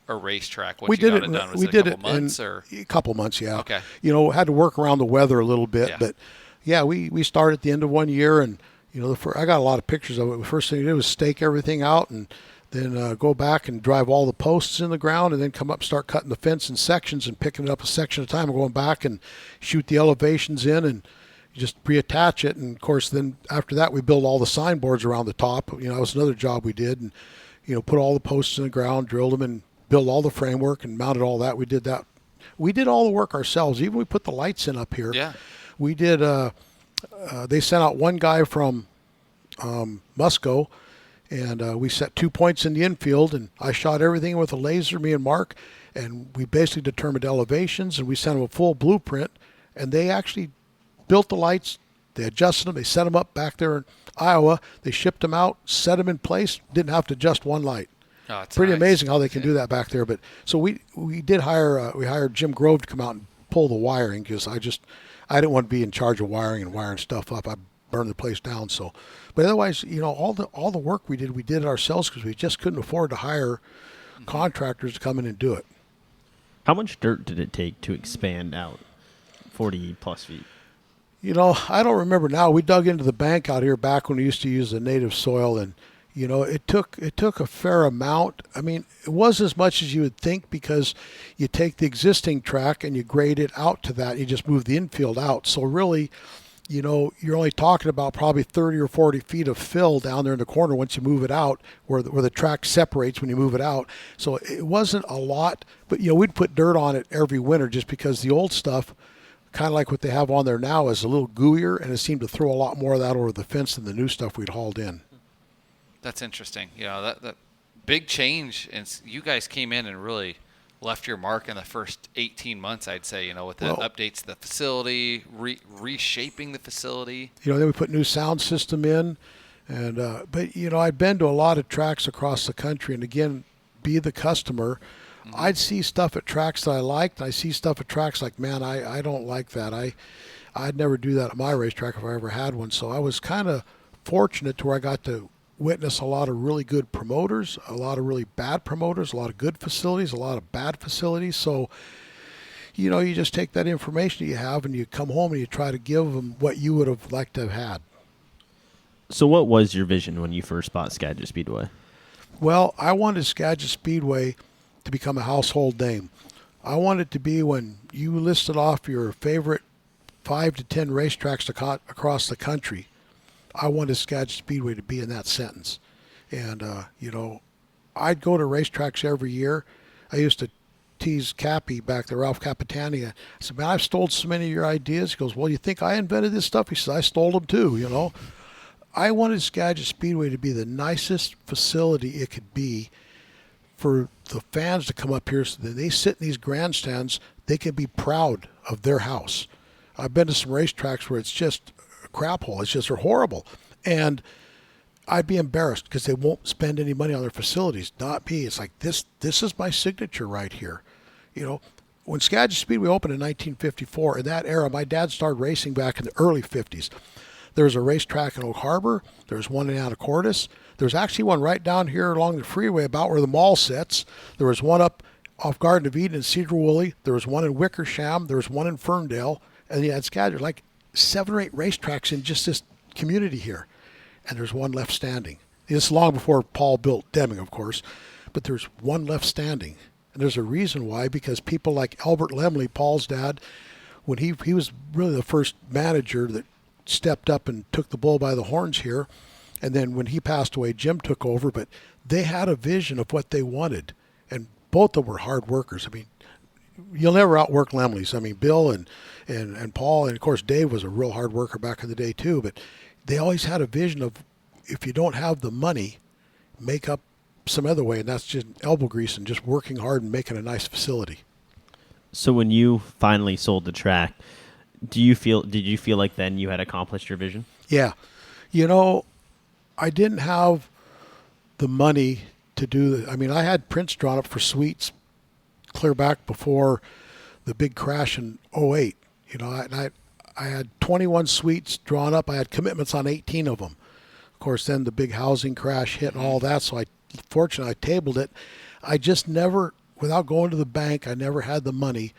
a racetrack? We did it in a couple months, yeah. Okay. Had to work around the weather a little bit, but yeah, we started at the end of one year, and I got a lot of pictures of it. The first thing we did was stake everything out, and then go back and drive all the posts in the ground, and then come up, start cutting the fence in sections and picking it up a section at a time, and going back and shoot the elevations in and just reattach it. And of course, then after that, we built all the signboards around the top. That was another job we did, and put all the posts in the ground, drilled them, and built all the framework and mounted all that. We did that. We did all the work ourselves. Even we put the lights in up here. Yeah. We did. They sent out one guy from Musco, and we set 2 points in the infield, and I shot everything with a laser, me and Mark, and we basically determined elevations, and we sent them a full blueprint, and they actually built the lights. They adjusted them. They set them up back there in Iowa. They shipped them out, set them in place, didn't have to adjust one light. Oh, it's pretty nice. amazing how they can do that back there. But so we did hire we hired Jim Grove to come out and pull the wiring, because I didn't want to be in charge of wiring and wiring stuff up. I burned the place down. So, but otherwise, all the work we did it ourselves, because we just couldn't afford to hire contractors to come in and do it. How much dirt did it take to expand out 40 plus feet? I don't remember now. We dug into the bank out here back when we used to use the native soil, and it took a fair amount. I mean, it wasn't as much as you would think, because you take the existing track and you grade it out to that. You just move the infield out. So really, you're only talking about probably 30 or 40 feet of fill down there in the corner once you move it out, where the track separates when you move it out. So it wasn't a lot, but we'd put dirt on it every winter, just because the old stuff, kind of like what they have on there now, is a little gooier, and it seemed to throw a lot more of that over the fence than the new stuff we'd hauled in. That's interesting. That big change, and you guys came in and really left your mark in the first 18 months, I'd say, with the updates to the facility, reshaping the facility. Then we put new sound system in, and but I've been to a lot of tracks across the country, and again, be the customer. Mm-hmm. I'd see stuff at tracks that I liked, and I see stuff at tracks like, man, I don't like that. I'd never do that at my racetrack if I ever had one. So I was kind of fortunate to where I got to witness a lot of really good promoters, a lot of really bad promoters, a lot of good facilities, a lot of bad facilities. So, you just take that information you have, and you come home and you try to give them what you would have liked to have had. So what was your vision when you first bought Skagit Speedway? Well, I wanted Skagit Speedway to become a household name. I wanted it to be, when you listed off your favorite 5 to 10 racetracks across the country, I wanted Skagit Speedway to be in that sentence. And, I'd go to racetracks every year. I used to tease Cappy back there, Ralph Capitani. I said, man, I've stole so many of your ideas. He goes, well, you think I invented this stuff? He says, I stole them too, I wanted Skagit Speedway to be the nicest facility it could be for the fans to come up here so that they sit in these grandstands, they can be proud of their house. I've been to some racetracks where it's just a crap hole. It's just they're horrible. And I'd be embarrassed because they won't spend any money on their facilities. Not me. It's like, this is my signature right here. You know, when Skagit Speedway opened in 1954, in that era, my dad started racing back in the early 50s. There was a racetrack in Oak Harbor. There was one in Anacortes. There's actually one right down here along the freeway about where the mall sits. There was one up off Garden of Eden in Cedar Woolley. There was one in Wickersham. There was one in Ferndale. And you had Skagit, like 7 or 8 racetracks in just this community here. And there's one left standing. This is long before Paul built Deming, of course. But there's one left standing. And there's a reason why, because people like Albert Lemley, Paul's dad, when he was really the first manager that stepped up and took the bull by the horns here. And then when he passed away, Jim took over. But they had a vision of what they wanted. And both of them were hard workers. I mean, you'll never outwork Lemley's. I mean, Bill and Paul, and of course Dave was a real hard worker back in the day too. But they always had a vision of, if you don't have the money, make up some other way. And that's just elbow grease and just working hard and making a nice facility. So when you finally sold the track, did you feel like then you had accomplished your vision? Yeah. You know, I didn't have the money to do I mean, I had prints drawn up for suites clear back before the big crash in 2008. You know, I had 21 suites drawn up. I had commitments on 18 of them. Of course, then the big housing crash hit and all that, so fortunately I tabled it. I just never, without going to the bank, I never had the money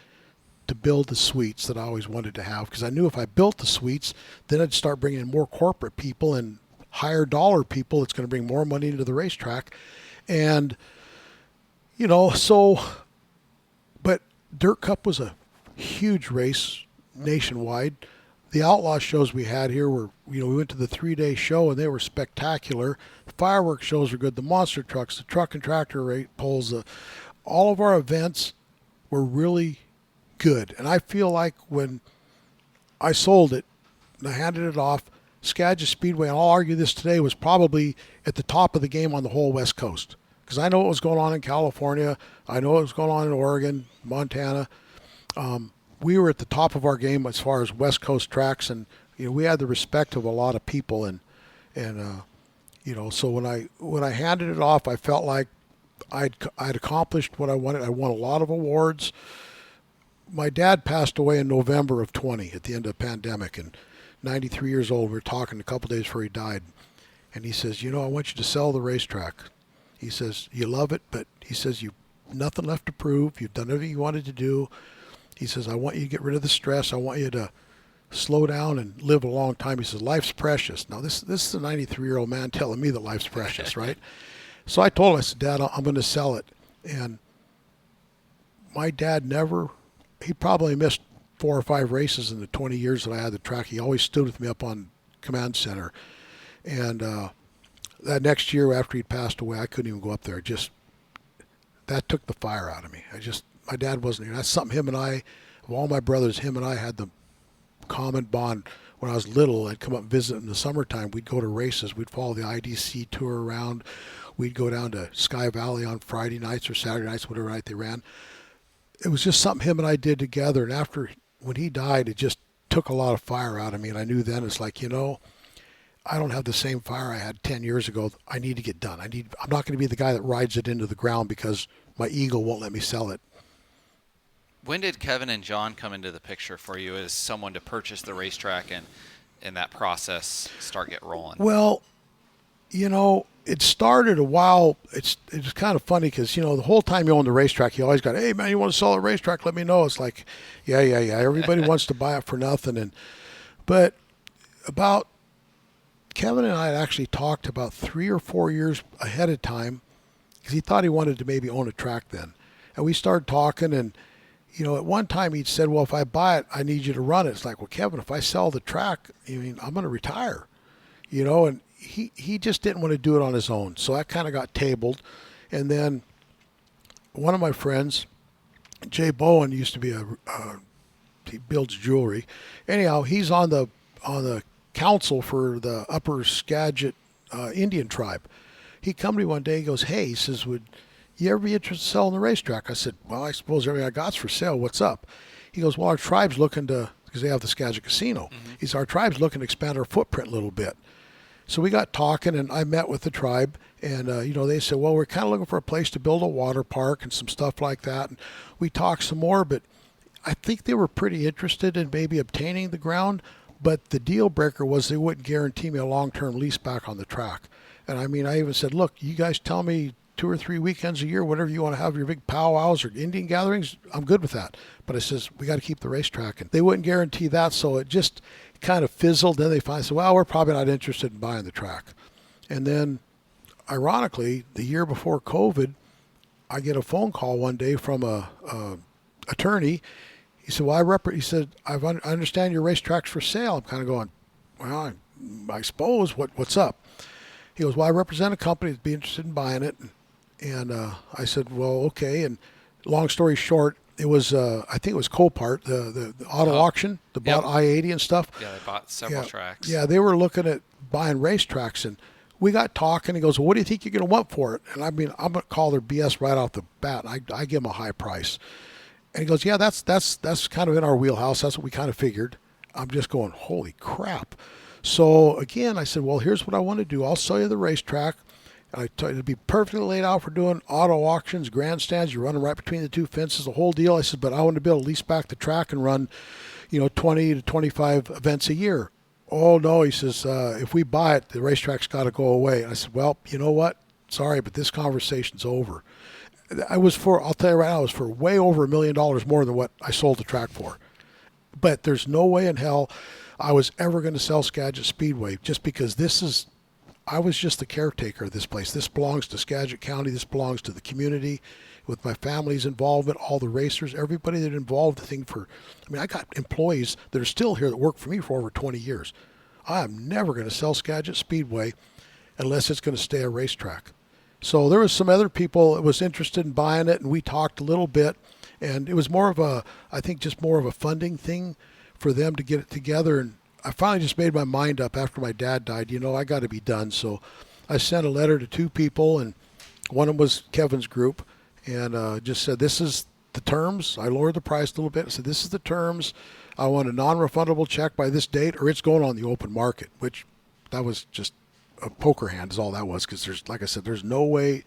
to build the suites that I always wanted to have, because I knew if I built the suites, then I'd start bringing in more corporate people and higher dollar people. It's going to bring more money into the racetrack. And, you know, so, but Dirt Cup was a huge race nationwide. The outlaw shows we had here were, you know, we went to the 3-day show and they were spectacular. The fireworks shows were good. The monster trucks, the truck and tractor rate polls, all of our events were really good. And I feel like when I sold it and I handed it off, Skagit Speedway, and I'll argue this today, was probably at the top of the game on the whole West Coast. Because I know what was going on in California. I know what was going on in Oregon, Montana. We were at the top of our game as far as West Coast tracks, and you know, we had the respect of a lot of people, and you know, so when I handed it off, I felt like I'd accomplished what I wanted. I won a lot of awards. My dad passed away in November of 20 at the end of the pandemic, and 93 years old. We were talking a couple days before he died, and he says, you know, I want you to sell the racetrack. He says, you love it, but he says, you've nothing left to prove. You've done everything you wanted to do. He says, I want you to get rid of the stress. I want you to slow down and live a long time. He says, life's precious. Now, this is a 93-year-old man telling me that life's precious, right? So I told him, I said, Dad, I'm going to sell it. And my dad he probably missed 4 or 5 races in the 20 years that I had the track. He always stood with me up on command center. And that next year after he'd passed away, I couldn't even go up there. That took the fire out of me. My dad wasn't here. That's something him and I, of all my brothers, him and I had the common bond. When I was little, I'd come up and visit in the summertime. We'd go to races. We'd follow the IDC tour around. We'd go down to Sky Valley on Friday nights or Saturday nights, whatever night they ran. It was just something him and I did together. And when he died, it just took a lot of fire out of me. And I knew then, it's like, you know, I don't have the same fire I had 10 years ago. I need to get done. I'm not going to be the guy that rides it into the ground because my ego won't let me sell it. When did Kevin and John come into the picture for you as someone to purchase the racetrack and that process start get rolling? Well, you know, it started a while. It's kind of funny because, you know, the whole time you own the racetrack, you always got, hey, man, you want to sell a racetrack? Let me know. It's like, yeah. Everybody wants to buy it for nothing. But about Kevin and I had actually talked about 3 or 4 years ahead of time because he thought he wanted to maybe own a track then. And we started talking, and you know, at one time he'd said, well, if I buy it, I need you to run it. It's like, well, Kevin, if I sell the track, I mean, I'm going to retire, you know, and he just didn't want to do it on his own. So that kind of got tabled. And then one of my friends, Jay Bowen, used to be he builds jewelry. Anyhow, he's on the council for the Upper Skagit Indian tribe. He come to me one day, he goes, hey, he says, would you ever be interested in selling the racetrack? I said, well, I suppose everything I got's for sale. What's up? He goes, well, our tribe's looking to, because they have the Skagit Casino. He said, our tribe's looking to expand our footprint a little bit. So we got talking, and I met with the tribe, and, they said, well, we're kind of looking for a place to build a water park and some stuff like that. And we talked some more, but I think they were pretty interested in maybe obtaining the ground, but the deal breaker was they wouldn't guarantee me a long-term lease back on the track. And I mean, I even said, look, you guys tell me 2 or 3 weekends a year, whatever you want to have your big powwows or Indian gatherings, I'm good with that. But I says, we got to keep the racetrack. And they wouldn't guarantee that, so it just kind of fizzled. Then they finally said, well, we're probably not interested in buying the track. And then, ironically, the year before COVID, I get a phone call one day from a attorney. He said, well, he said, I understand your racetrack's for sale. I'm kind of going, well, I suppose, what's up? He goes, well, I represent a company that'd be interested in buying it. And I said, well, okay. And long story short, it was, I think it was Copart, the auto auction, that bought I-80 and stuff. Yeah, they bought several tracks. Yeah, they were looking at buying racetracks. And we got talking. He goes, well, what do you think you're going to want for it? And I mean, I'm going to call their BS right off the bat. I give them a high price. And he goes, yeah, that's kind of in our wheelhouse. That's what we kind of figured. I'm just going, holy crap. So again, I said, well, here's what I want to do. I'll sell you the racetrack. And I told you it'd be perfectly laid out for doing auto auctions, grandstands. You're running right between the two fences, the whole deal. I said, but I want to be able to lease back the track and run, 20 to 25 events a year. Oh, no, he says, if we buy it, the racetrack's got to go away. And I said, well, you know what? Sorry, but this conversation's over. I'll tell you right now, it was for way over $1 million more than what I sold the track for. But there's no way in hell I was ever going to sell Skagit Speedway, just because I was just the caretaker of this place. This belongs to Skagit County. This belongs to the community, with my family's involvement, all the racers, everybody that involved the thing I got employees that are still here that work for me for over 20 years. I am never going to sell Skagit Speedway unless it's going to stay a racetrack. So there was some other people that was interested in buying it, and we talked a little bit, and it was more of a funding thing for them to get it together. And I finally just made my mind up after my dad died, I got to be done. So I sent a letter to 2 people, and one of them was Kevin's group, and just said, this is the terms. I lowered the price a little bit. I said, this is the terms. I want a non-refundable check by this date, or it's going on the open market, which that was just a poker hand is all that was, because like I said, there's no way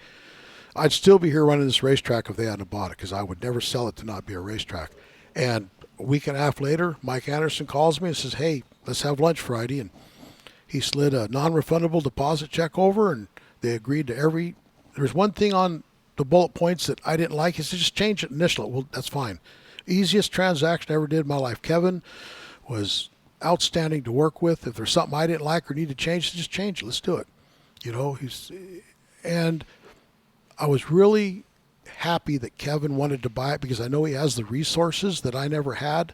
I'd still be here running this racetrack if they hadn't bought it, because I would never sell it to not be a racetrack. And a week and a half later, Mike Anderson calls me and says, hey, let's have lunch Friday. And he slid a non-refundable deposit check over, and they agreed to there's one thing on the bullet points that I didn't like. He said, just change it, initial it. Well, that's fine. Easiest transaction I ever did in my life. Kevin was outstanding to work with. If there's something I didn't like or need to change, just change it. Let's do it. And I was really happy that Kevin wanted to buy it, because I know he has the resources that I never had,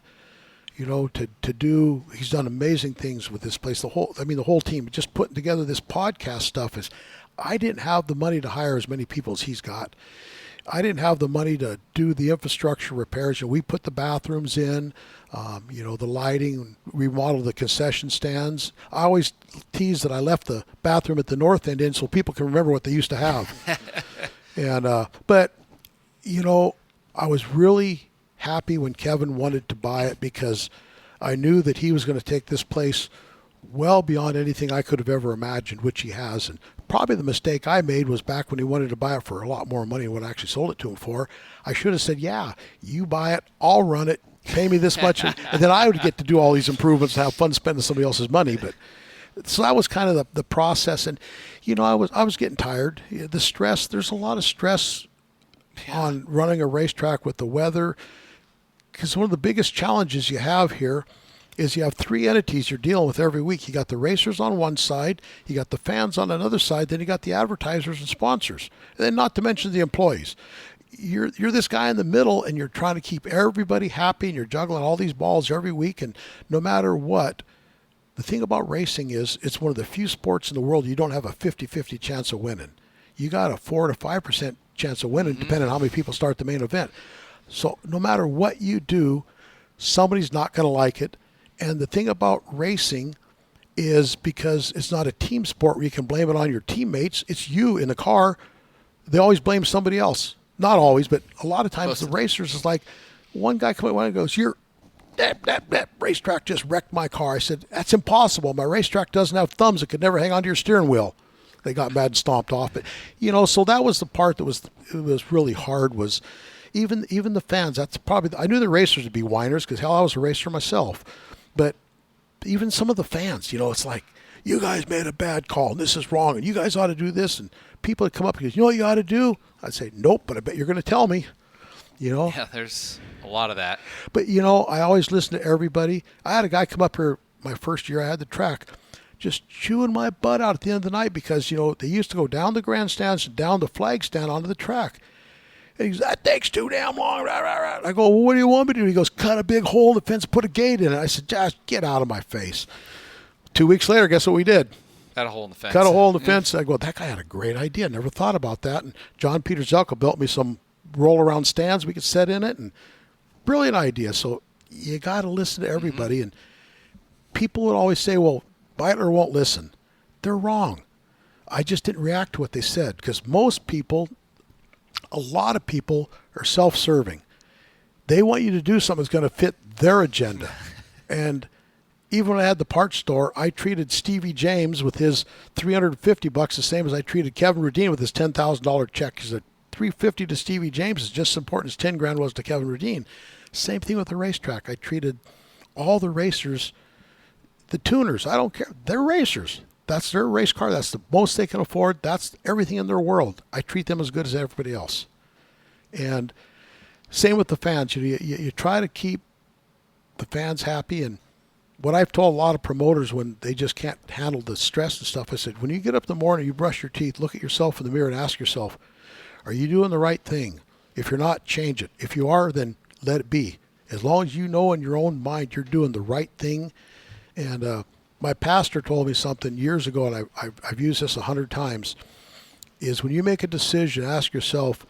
to do. He's done amazing things with this place. The whole team, just putting together this podcast stuff I didn't have the money to hire as many people as he's got. I didn't have the money to do the infrastructure repairs. We put the bathrooms in, the lighting, remodeled the concession stands. I always tease that I left the bathroom at the north end in so people can remember what they used to have. And, but, I was really happy when Kevin wanted to buy it, because I knew that he was going to take this place well beyond anything I could have ever imagined, which he has. And probably the mistake I made was back when he wanted to buy it for a lot more money than what I actually sold it to him for. I should have said, yeah, you buy it, I'll run it, pay me this much, and then I would get to do all these improvements and have fun spending somebody else's money. But so that was kind of the process. And, I was getting tired. The stress, there's a lot of stress on running a racetrack with the weather, because one of the biggest challenges you have here is you have 3 entities you're dealing with every week. You got the racers on one side, you got the fans on another side, then you got the advertisers and sponsors, and then not to mention the employees. You're this guy in the middle, and you're trying to keep everybody happy, and you're juggling all these balls every week. And no matter what, the thing about racing is it's one of the few sports in the world you don't have a 50-50 chance of winning. You got a 4 to 5% chance of winning, depending on how many people start the main event. So no matter what you do, somebody's not going to like it. And the thing about racing is because it's not a team sport where you can blame it on your teammates. It's you in the car. They always blame somebody else. Not always, but a lot of times the racers is like, one guy comes and goes, that racetrack just wrecked my car. I said, that's impossible. My racetrack doesn't have thumbs. It could never hang onto your steering wheel. They got mad and stomped off. But, so that was the part that was really hard, was even the fans. That's probably, I knew the racers would be whiners because, hell, I was a racer myself. But even some of the fans, it's like, you guys made a bad call, and this is wrong, and you guys ought to do this. And people would come up and go, you know what you ought to do? I'd say, nope, but I bet you're going to tell me. Yeah, there's a lot of that. But, I always listen to everybody. I had a guy come up here my first year I had the track, just chewing my butt out at the end of the night because, they used to go down the grandstands and down the flag stand onto the track. And he goes, that takes too damn long. I go, well, what do you want me to do? He goes, cut a big hole in the fence, put a gate in it. I said, just get out of my face. 2 weeks later, guess what we did? Cut a hole in the fence. Cut a hole in the fence. I go, that guy had a great idea. Never thought about that. And John Peter Zelka built me some roll-around stands we could set in it. And brilliant idea. So you got to listen to everybody. And people would always say, well, Beitler won't listen. They're wrong. I just didn't react to what they said because most people, a lot of people are self-serving. They want you to do something that's going to fit their agenda. And even when I had the parts store, I treated Stevie James with his $350 the same as I treated Kevin Rudine with his $10,000 check. Because the $350 to Stevie James is just as important as $10,000 was to Kevin Rudine. Same thing with the racetrack. I treated all the racers, the tuners. I don't care. They're racers. That's their race car. That's the most they can afford. That's everything in their world. I treat them as good as everybody else. And same with the fans. You try to keep the fans happy. And what I've told a lot of promoters when they just can't handle the stress and stuff, I said, when you get up in the morning, you brush your teeth, look at yourself in the mirror and ask yourself, are you doing the right thing? If you're not, change it. If you are, then let it be. As long as you know in your own mind you're doing the right thing. And my pastor told me something years ago, and I've used this 100 times, is when you make a decision, ask yourself,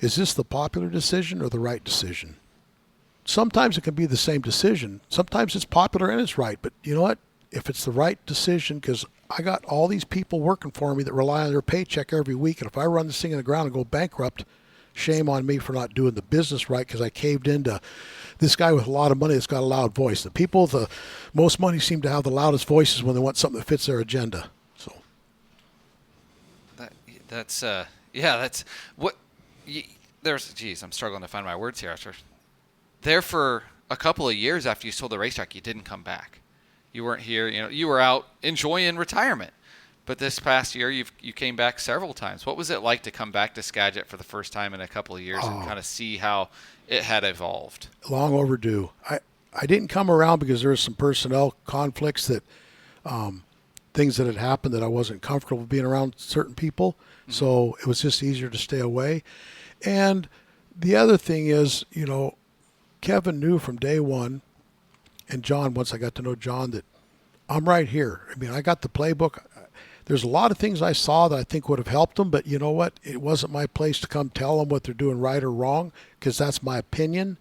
is this the popular decision or the right decision? Sometimes it can be the same decision. Sometimes it's popular and it's right. But you know what? If it's the right decision, because I got all these people working for me that rely on their paycheck every week, and if I run this thing in the ground and go bankrupt, shame on me for not doing the business right because I caved into this guy with a lot of money that's got a loud voice. The people with the most money seem to have the loudest voices when they want something that fits their agenda. So that's what. I'm struggling to find my words here. There for a couple of years after you sold the racetrack, you didn't come back. You weren't here. You were out enjoying retirement. But this past year, you came back several times. What was it like to come back to Skagit for the first time in a couple of years and kind of see how it had evolved? Long overdue. I didn't come around because there was some personnel conflicts that things that had happened that I wasn't comfortable being around certain people. Mm-hmm. So it was just easier to stay away. And the other thing is, Kevin knew from day one, and John, once I got to know John, that I'm right here. I mean, I got the playbook. There's a lot of things I saw that I think would have helped them, but you know what? It wasn't my place to come tell them what they're doing right or wrong because that's my opinion.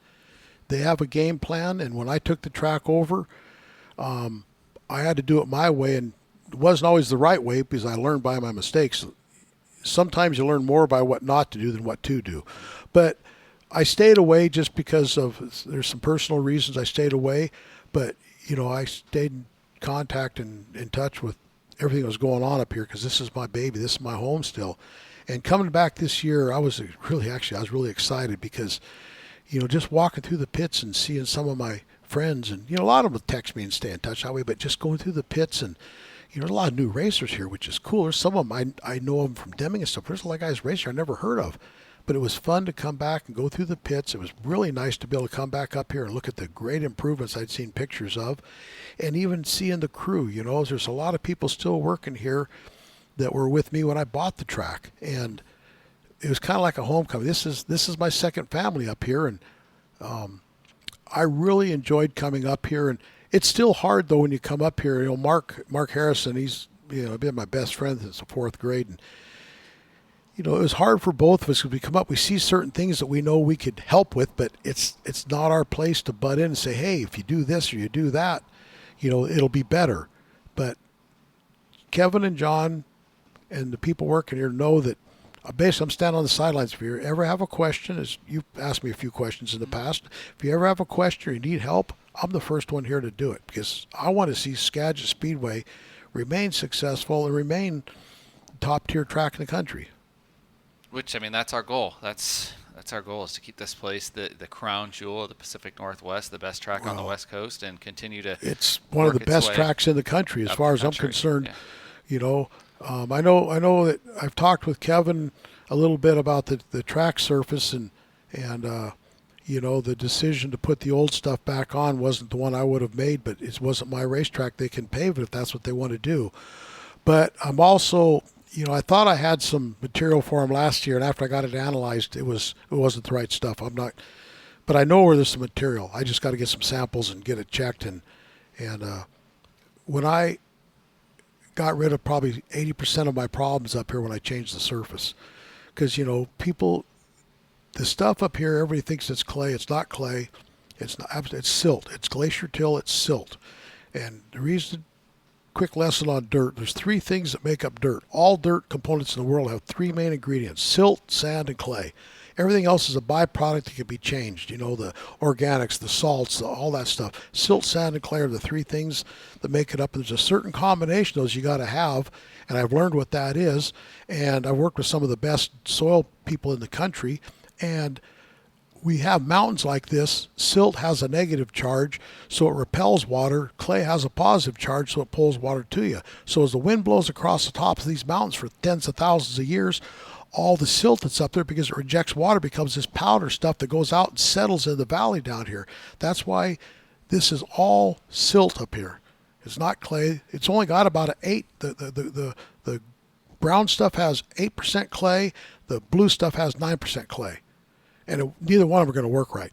They have a game plan, and when I took the track over, I had to do it my way, and it wasn't always the right way because I learned by my mistakes. Sometimes you learn more by what not to do than what to do. But I stayed away just because there's some personal reasons I stayed away, but I stayed in contact and in touch with everything that was going on up here because this is my baby. This is my home still. And coming back this year, I was really excited because, just walking through the pits and seeing some of my friends and, a lot of them would text me and stay in touch that way, but just going through the pits and, there's a lot of new racers here, which is cool. There's some of them I know them from Deming and stuff. There's a lot of guys racer I never heard of. But it was fun to come back and go through the pits. It was really nice to be able to come back up here and look at the great improvements I'd seen pictures of. And even seeing the crew, there's a lot of people still working here that were with me when I bought the track. And it was kind of like a homecoming. This is my second family up here. And I really enjoyed coming up here. And it's still hard, though, when you come up here. Mark Harrison, he's been my best friend since the fourth grade. And it was hard for both of us because we come up, we see certain things that we know we could help with, but it's not our place to butt in and say, hey, if you do this or you do that, it'll be better. But Kevin and John and the people working here know that basically I'm standing on the sidelines. If you ever have a question, as you've asked me a few questions in the past, if you ever have a question or you need help, I'm the first one here to do it, because I want to see Skagit Speedway remain successful and remain top tier track in the country. Which, I mean, that's our goal. That's our goal, is to keep this place the crown jewel of the Pacific Northwest, the best track on the West Coast, and continue to. It's one of the best tracks in the country, as far as I'm concerned. Yeah. You know, I know that I've talked with Kevin a little bit about the track surface, and you know, the decision to put the old stuff back on wasn't the one I would have made, but it wasn't my racetrack. They can pave it if that's what they want to do. But I'm also, you know, I thought I had some material for them last year, and after I got it analyzed, it wasn't the right stuff. But I know where there's some material. I just got to get some samples and get it checked. And when I got rid of probably 80% of my problems up here when I changed the surface, because, you know, the stuff up here, everybody thinks it's clay. It's not clay. It's not. It's silt. It's glacier till. It's silt. And the reason, quick lesson on dirt, there's three things that make up dirt. All dirt components in the world have three main ingredients: silt, sand, and clay. Everything else is a byproduct that can be changed. You know, the organics, the salts, all that stuff. Silt, sand, and clay are the three things that make it up. And there's a certain combination of those you got to have, and I've learned what that is. And I've worked with some of the best soil people in the country. And we have mountains like this. Silt has a negative charge, so it repels water. Clay has a positive charge, so it pulls water to you. So as the wind blows across the tops of these mountains for tens of thousands of years, all the silt that's up there, because it rejects water, becomes this powder stuff that goes out and settles in the valley down here. That's why this is all silt up here. It's not clay. It's only got about an 8. The brown stuff has 8% clay. The blue stuff has 9% clay. And neither one of them are going to work right.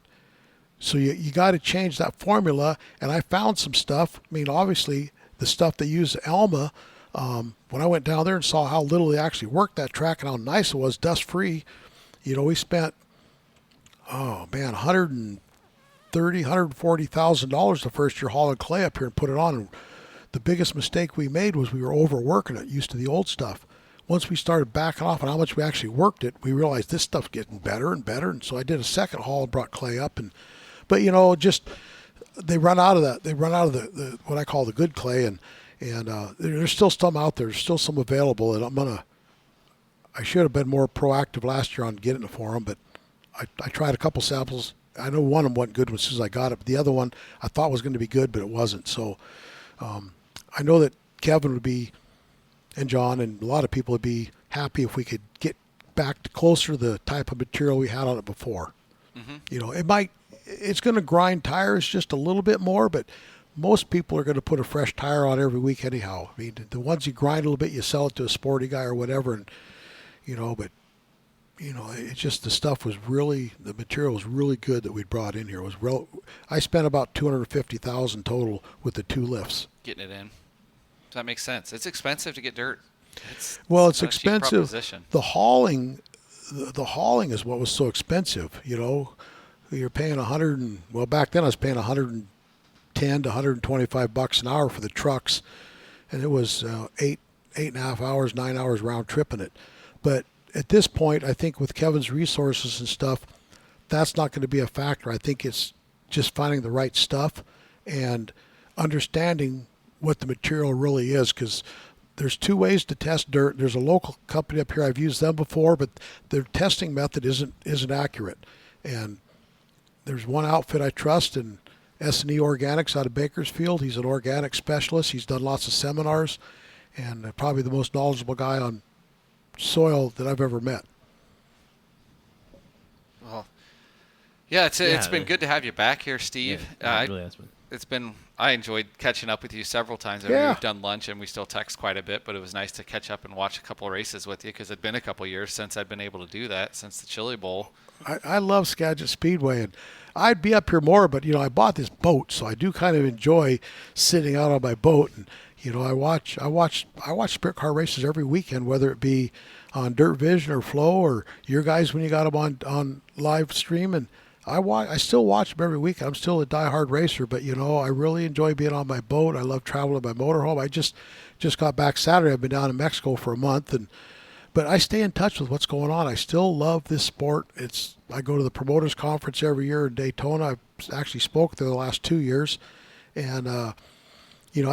So you got to change that formula. And I found some stuff. I mean, obviously, the stuff they use at Alma, when I went down there and saw how little they actually worked that track and how nice it was, dust-free, you know, we spent, $130,000, $140,000 the first year hauling clay up here and put it on. And the biggest mistake we made was we were overworking it, used to the old stuff. Once we started backing off on how much we actually worked it, we realized this stuff's getting better and better. And so I did a second haul and brought clay up. But you know, just they run out of that. They run out of the what I call the good clay, and there's still some out there. There's still some available. And I should have been more proactive last year on getting it for them. But I tried a couple samples. I know one of them wasn't good as soon as I got it. But the other one I thought was going to be good, but it wasn't. So I know that Kevin would be, and John and a lot of people would be happy if we could get back to closer to the type of material we had on it before. Mm-hmm. You know, it's going to grind tires just a little bit more, but most people are going to put a fresh tire on every week anyhow. I mean, the ones you grind a little bit, you sell it to a sporty guy or whatever, and you know, but you know, it's just the material was really good that we brought in here. I spent about $250,000 total with the 2 lifts. Getting it in. That makes sense. It's expensive to get dirt. It's expensive. The hauling is what was so expensive. You know, you're paying back then I was paying $110 to $125 an hour for the trucks, and it was 8.5 hours, 9 hours round tripping it. But at this point, I think with Kevin's resources and stuff, that's not going to be a factor. I think it's just finding the right stuff and understanding what the material really is, because there's 2 ways to test dirt. There's a local company up here. I've used them before, but their testing method isn't accurate. And there's one outfit I trust, and S&E Organics out of Bakersfield. He's an organic specialist. He's done lots of seminars, and probably the most knowledgeable guy on soil that I've ever met. Well, yeah, it's been good to have you back here, Steve. Yeah, it really has been. I enjoyed catching up with you several times. I mean, we've done lunch and we still text quite a bit, but it was nice to catch up and watch a couple of races with you, because it'd been a couple of years since I'd been able to do that, since the Chili Bowl. I love Skagit Speedway, and I'd be up here more, but you know, I bought this boat, so I do kind of enjoy sitting out on my boat. And you know, I watch sprint car races every weekend, whether it be on Dirt Vision or Flow or your guys when you got them on live stream, and I still watch them every week. I'm still a diehard racer, but I really enjoy being on my boat. I love traveling my motorhome. I just got back Saturday. I've been down in Mexico for a month, but I stay in touch with what's going on. I still love this sport. I go to the promoters conference every year in Daytona. I've actually spoke there the last 2 years, and I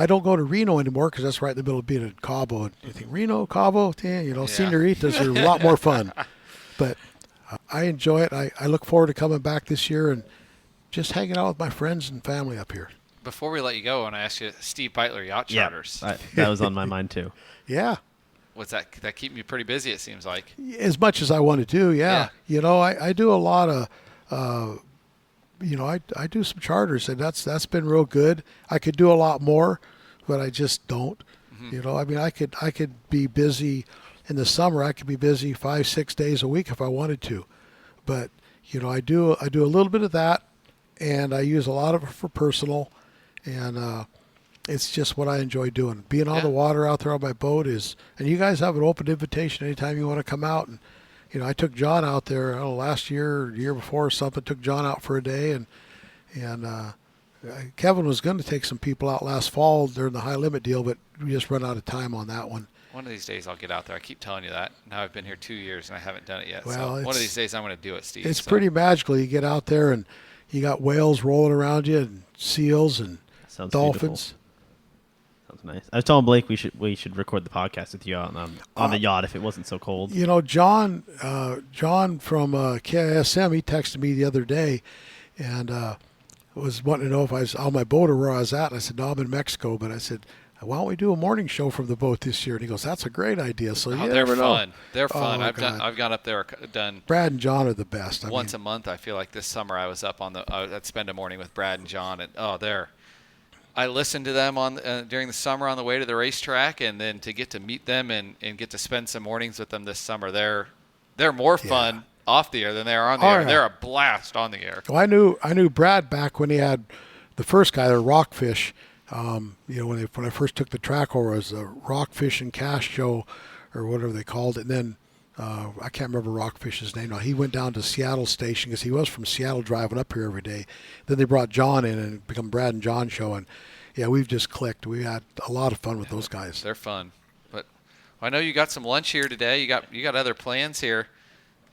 don't go to Reno anymore because that's right in the middle of being in Cabo. And you think Reno, Cabo, senoritas are a lot more fun, but I enjoy it. I look forward to coming back this year and just hanging out with my friends and family up here. Before we let you go, I want to ask you, Steve Beitler, yacht charters. That was on my mind too. Yeah. What's that keep you pretty busy, it seems like. As much as I want to do, yeah. I do a lot of, I do some charters, and that's been real good. I could do a lot more, but I just don't. Mm-hmm. I could be busy in the summer. I could be busy 5-6 days a week if I wanted to, but I do a little bit of that, and I use a lot of it for personal, and it's just what I enjoy doing. Being on the water out there on my boat and you guys have an open invitation anytime you want to come out. And, I took John out there last year or year before or something, took John out for a day. And Kevin was going to take some people out last fall during the high limit deal, but we just run out of time on that one. One of these days I'll get out there. I keep telling you that. Now I've been here 2 years and I haven't done it yet. Well, so one of these days I'm going to do it, Steve. It's pretty magical. You get out there and you got whales rolling around you and seals and dolphins. Beautiful. Sounds nice. I was telling Blake we should record the podcast with you on the yacht if it wasn't so cold. John from KISM, he texted me the other day and was wanting to know if I was on my boat or where I was at. And I said, no, I'm in Mexico. But I said, why don't we do a morning show from the boat this year? And he goes, that's a great idea. So they're fun. Know. They're fun. Oh, I've gone up there, done. Brad and John are the best. Once a month. I feel like this summer I was up I'd spend a morning with Brad and John, and I listened to them during the summer on the way to the racetrack, and then to get to meet them and get to spend some mornings with them this summer, they're more fun off the air than they are on the air. Yeah. They're a blast on the air. Well, I knew Brad back when he had the first guy, the Rockfish. When I first took the track over, it was a Rockfish and Cash show or whatever they called it. And then I can't remember Rockfish's name now. He went down to Seattle station because he was from Seattle driving up here every day. Then they brought John in and it became Brad and John show. And we've just clicked. We had a lot of fun with those guys. They're fun. But I know you got some lunch here today. You got other plans here.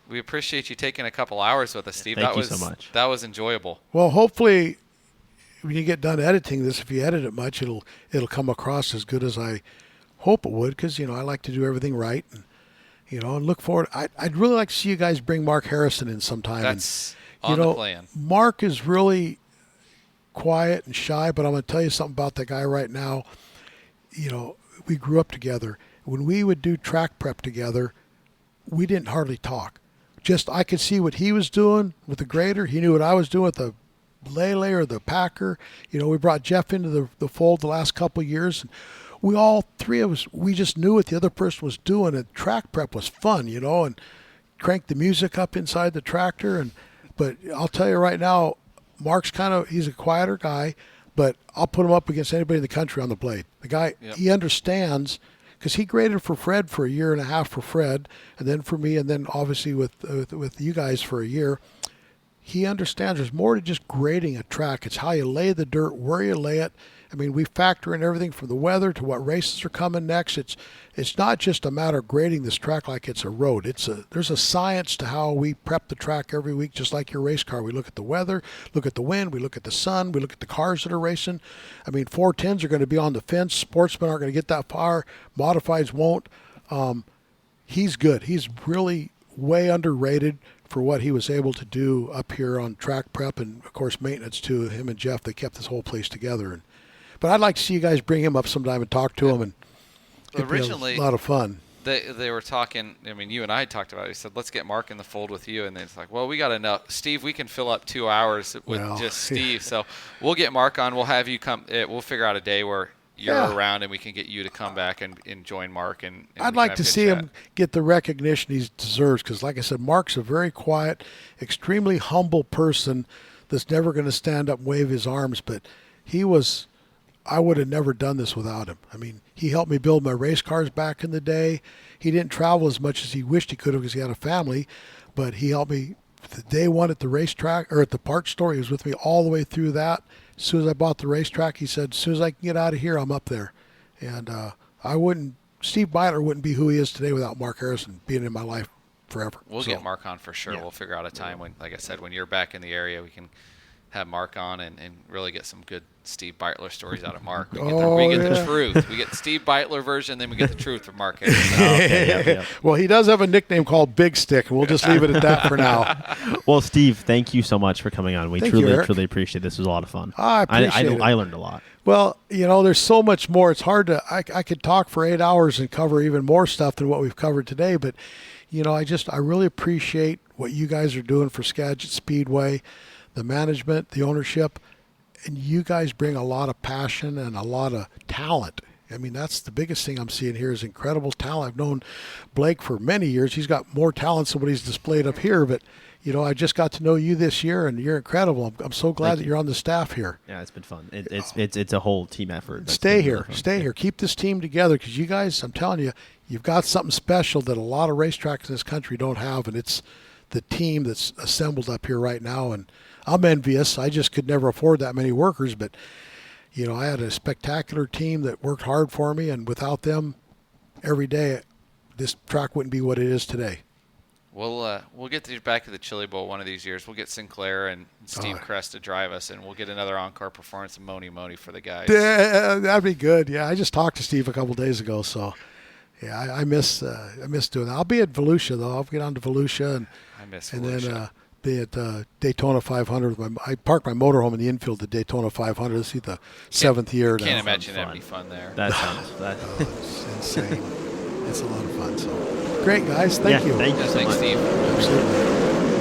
We appreciate you taking a couple hours with us, Steve. Thank you so much. That was enjoyable. Well, hopefully when you get done editing this, if you edit it much, it'll come across as good as I hope it would, because I like to do everything right, and look forward. I'd really like to see you guys bring Mark Harrison in sometime. That's on the plan. Mark is really quiet and shy, but I'm going to tell you something about that guy right now. We grew up together. When we would do track prep together, we didn't hardly talk. Just I could see what he was doing with the grader. He knew what I was doing with the Lele or the Packer. We brought Jeff into the fold the last couple of years. And we all three of us, we just knew what the other person was doing. And track prep was fun, and crank the music up inside the tractor. But I'll tell you right now, Mark's he's a quieter guy, but I'll put him up against anybody in the country on the blade. The guy, He understands, because he graded for Fred for a year and a half for Fred, and then for me, and then obviously with you guys for a year. He understands there's more to just grading a track. It's how you lay the dirt, where you lay it. I mean, we factor in everything from the weather to what races are coming next. It's not just a matter of grading this track like it's a road. There's a science to how we prep the track every week, just like your race car. We look at the weather, look at the wind, we look at the sun, we look at the cars that are racing. I mean, 410s are going to be on the fence. Sportsmen aren't going to get that far. Modifieds won't. He's good. He's really way underrated for what he was able to do up here on track prep and, of course, maintenance too. Him and Jeff, they kept this whole place together. But I'd like to see you guys bring him up sometime and talk to him, and originally a lot of fun. They were talking. I mean, you and I had talked about it. He said, "Let's get Mark in the fold with you," and then it's like, "Well, we got enough, Steve. We can fill up 2 hours with just Steve. So we'll get Mark on. We'll have you come. We'll figure out a day where you're around, and we can get you to come back and join Mark. And I'd like to see him get the recognition he deserves, because, like I said, Mark's a very quiet, extremely humble person that's never going to stand up and wave his arms. But I would have never done this without him. I mean, he helped me build my race cars back in the day. He didn't travel as much as he wished he could have because he had a family, but he helped me the day one at the racetrack or at the parts store. He was with me all the way through that. As soon as I bought the racetrack, he said, as soon as I can get out of here, I'm up there. And Steve Beitler wouldn't be who he is today without Mark Harrison being in my life forever. We'll get Mark on for sure. Yeah. We'll figure out a time when, like I said, when you're back in the area, we can have Mark on and really get some good Steve Beitler stories out of Mark. We get the truth. We get the Steve Beitler version, then we get the truth from Mark Harrison. Well, he does have a nickname called Big Stick, and we'll just leave it at that for now. Well, Steve, thank you so much for coming on. We Thank truly you, appreciate it. This was a lot of fun. I appreciate it. I learned a lot. Well, there's so much more. It's hard to I could talk for 8 hours and cover even more stuff than what we've covered today, but I really appreciate what you guys are doing for Skagit Speedway, the management, the ownership, and you guys bring a lot of passion and a lot of talent. I mean, that's the biggest thing I'm seeing here is incredible talent. I've known Blake for many years. He's got more talent than what he's displayed up here, but I just got to know you this year, and you're incredible. I'm so glad that you're on the staff here. Yeah, it's been fun. It's a whole team effort. Stay here. Keep this team together because you guys, I'm telling you, you've got something special that a lot of racetracks in this country don't have, and it's the team that's assembled up here right now. And I'm envious. I just could never afford that many workers, but I had a spectacular team that worked hard for me, and without them, every day, this track wouldn't be what it is today. We'll get to back to the Chili Bowl one of these years. We'll get Sinclair and Steve Crest to drive us, and we'll get another encore performance of Moni for the guys. Yeah, that'd be good. Yeah, I just talked to Steve a couple days ago, so yeah, I miss doing that. I'll be at Volusia though. I'll get on to Volusia and then be at Daytona 500. I parked my motorhome in the infield at Daytona 500. This is the 7th year. Can't imagine that'd be fun there. That sounds it's insane. It's a lot of fun. So great, guys. Thank you. Thank you so much. Steve. Absolutely.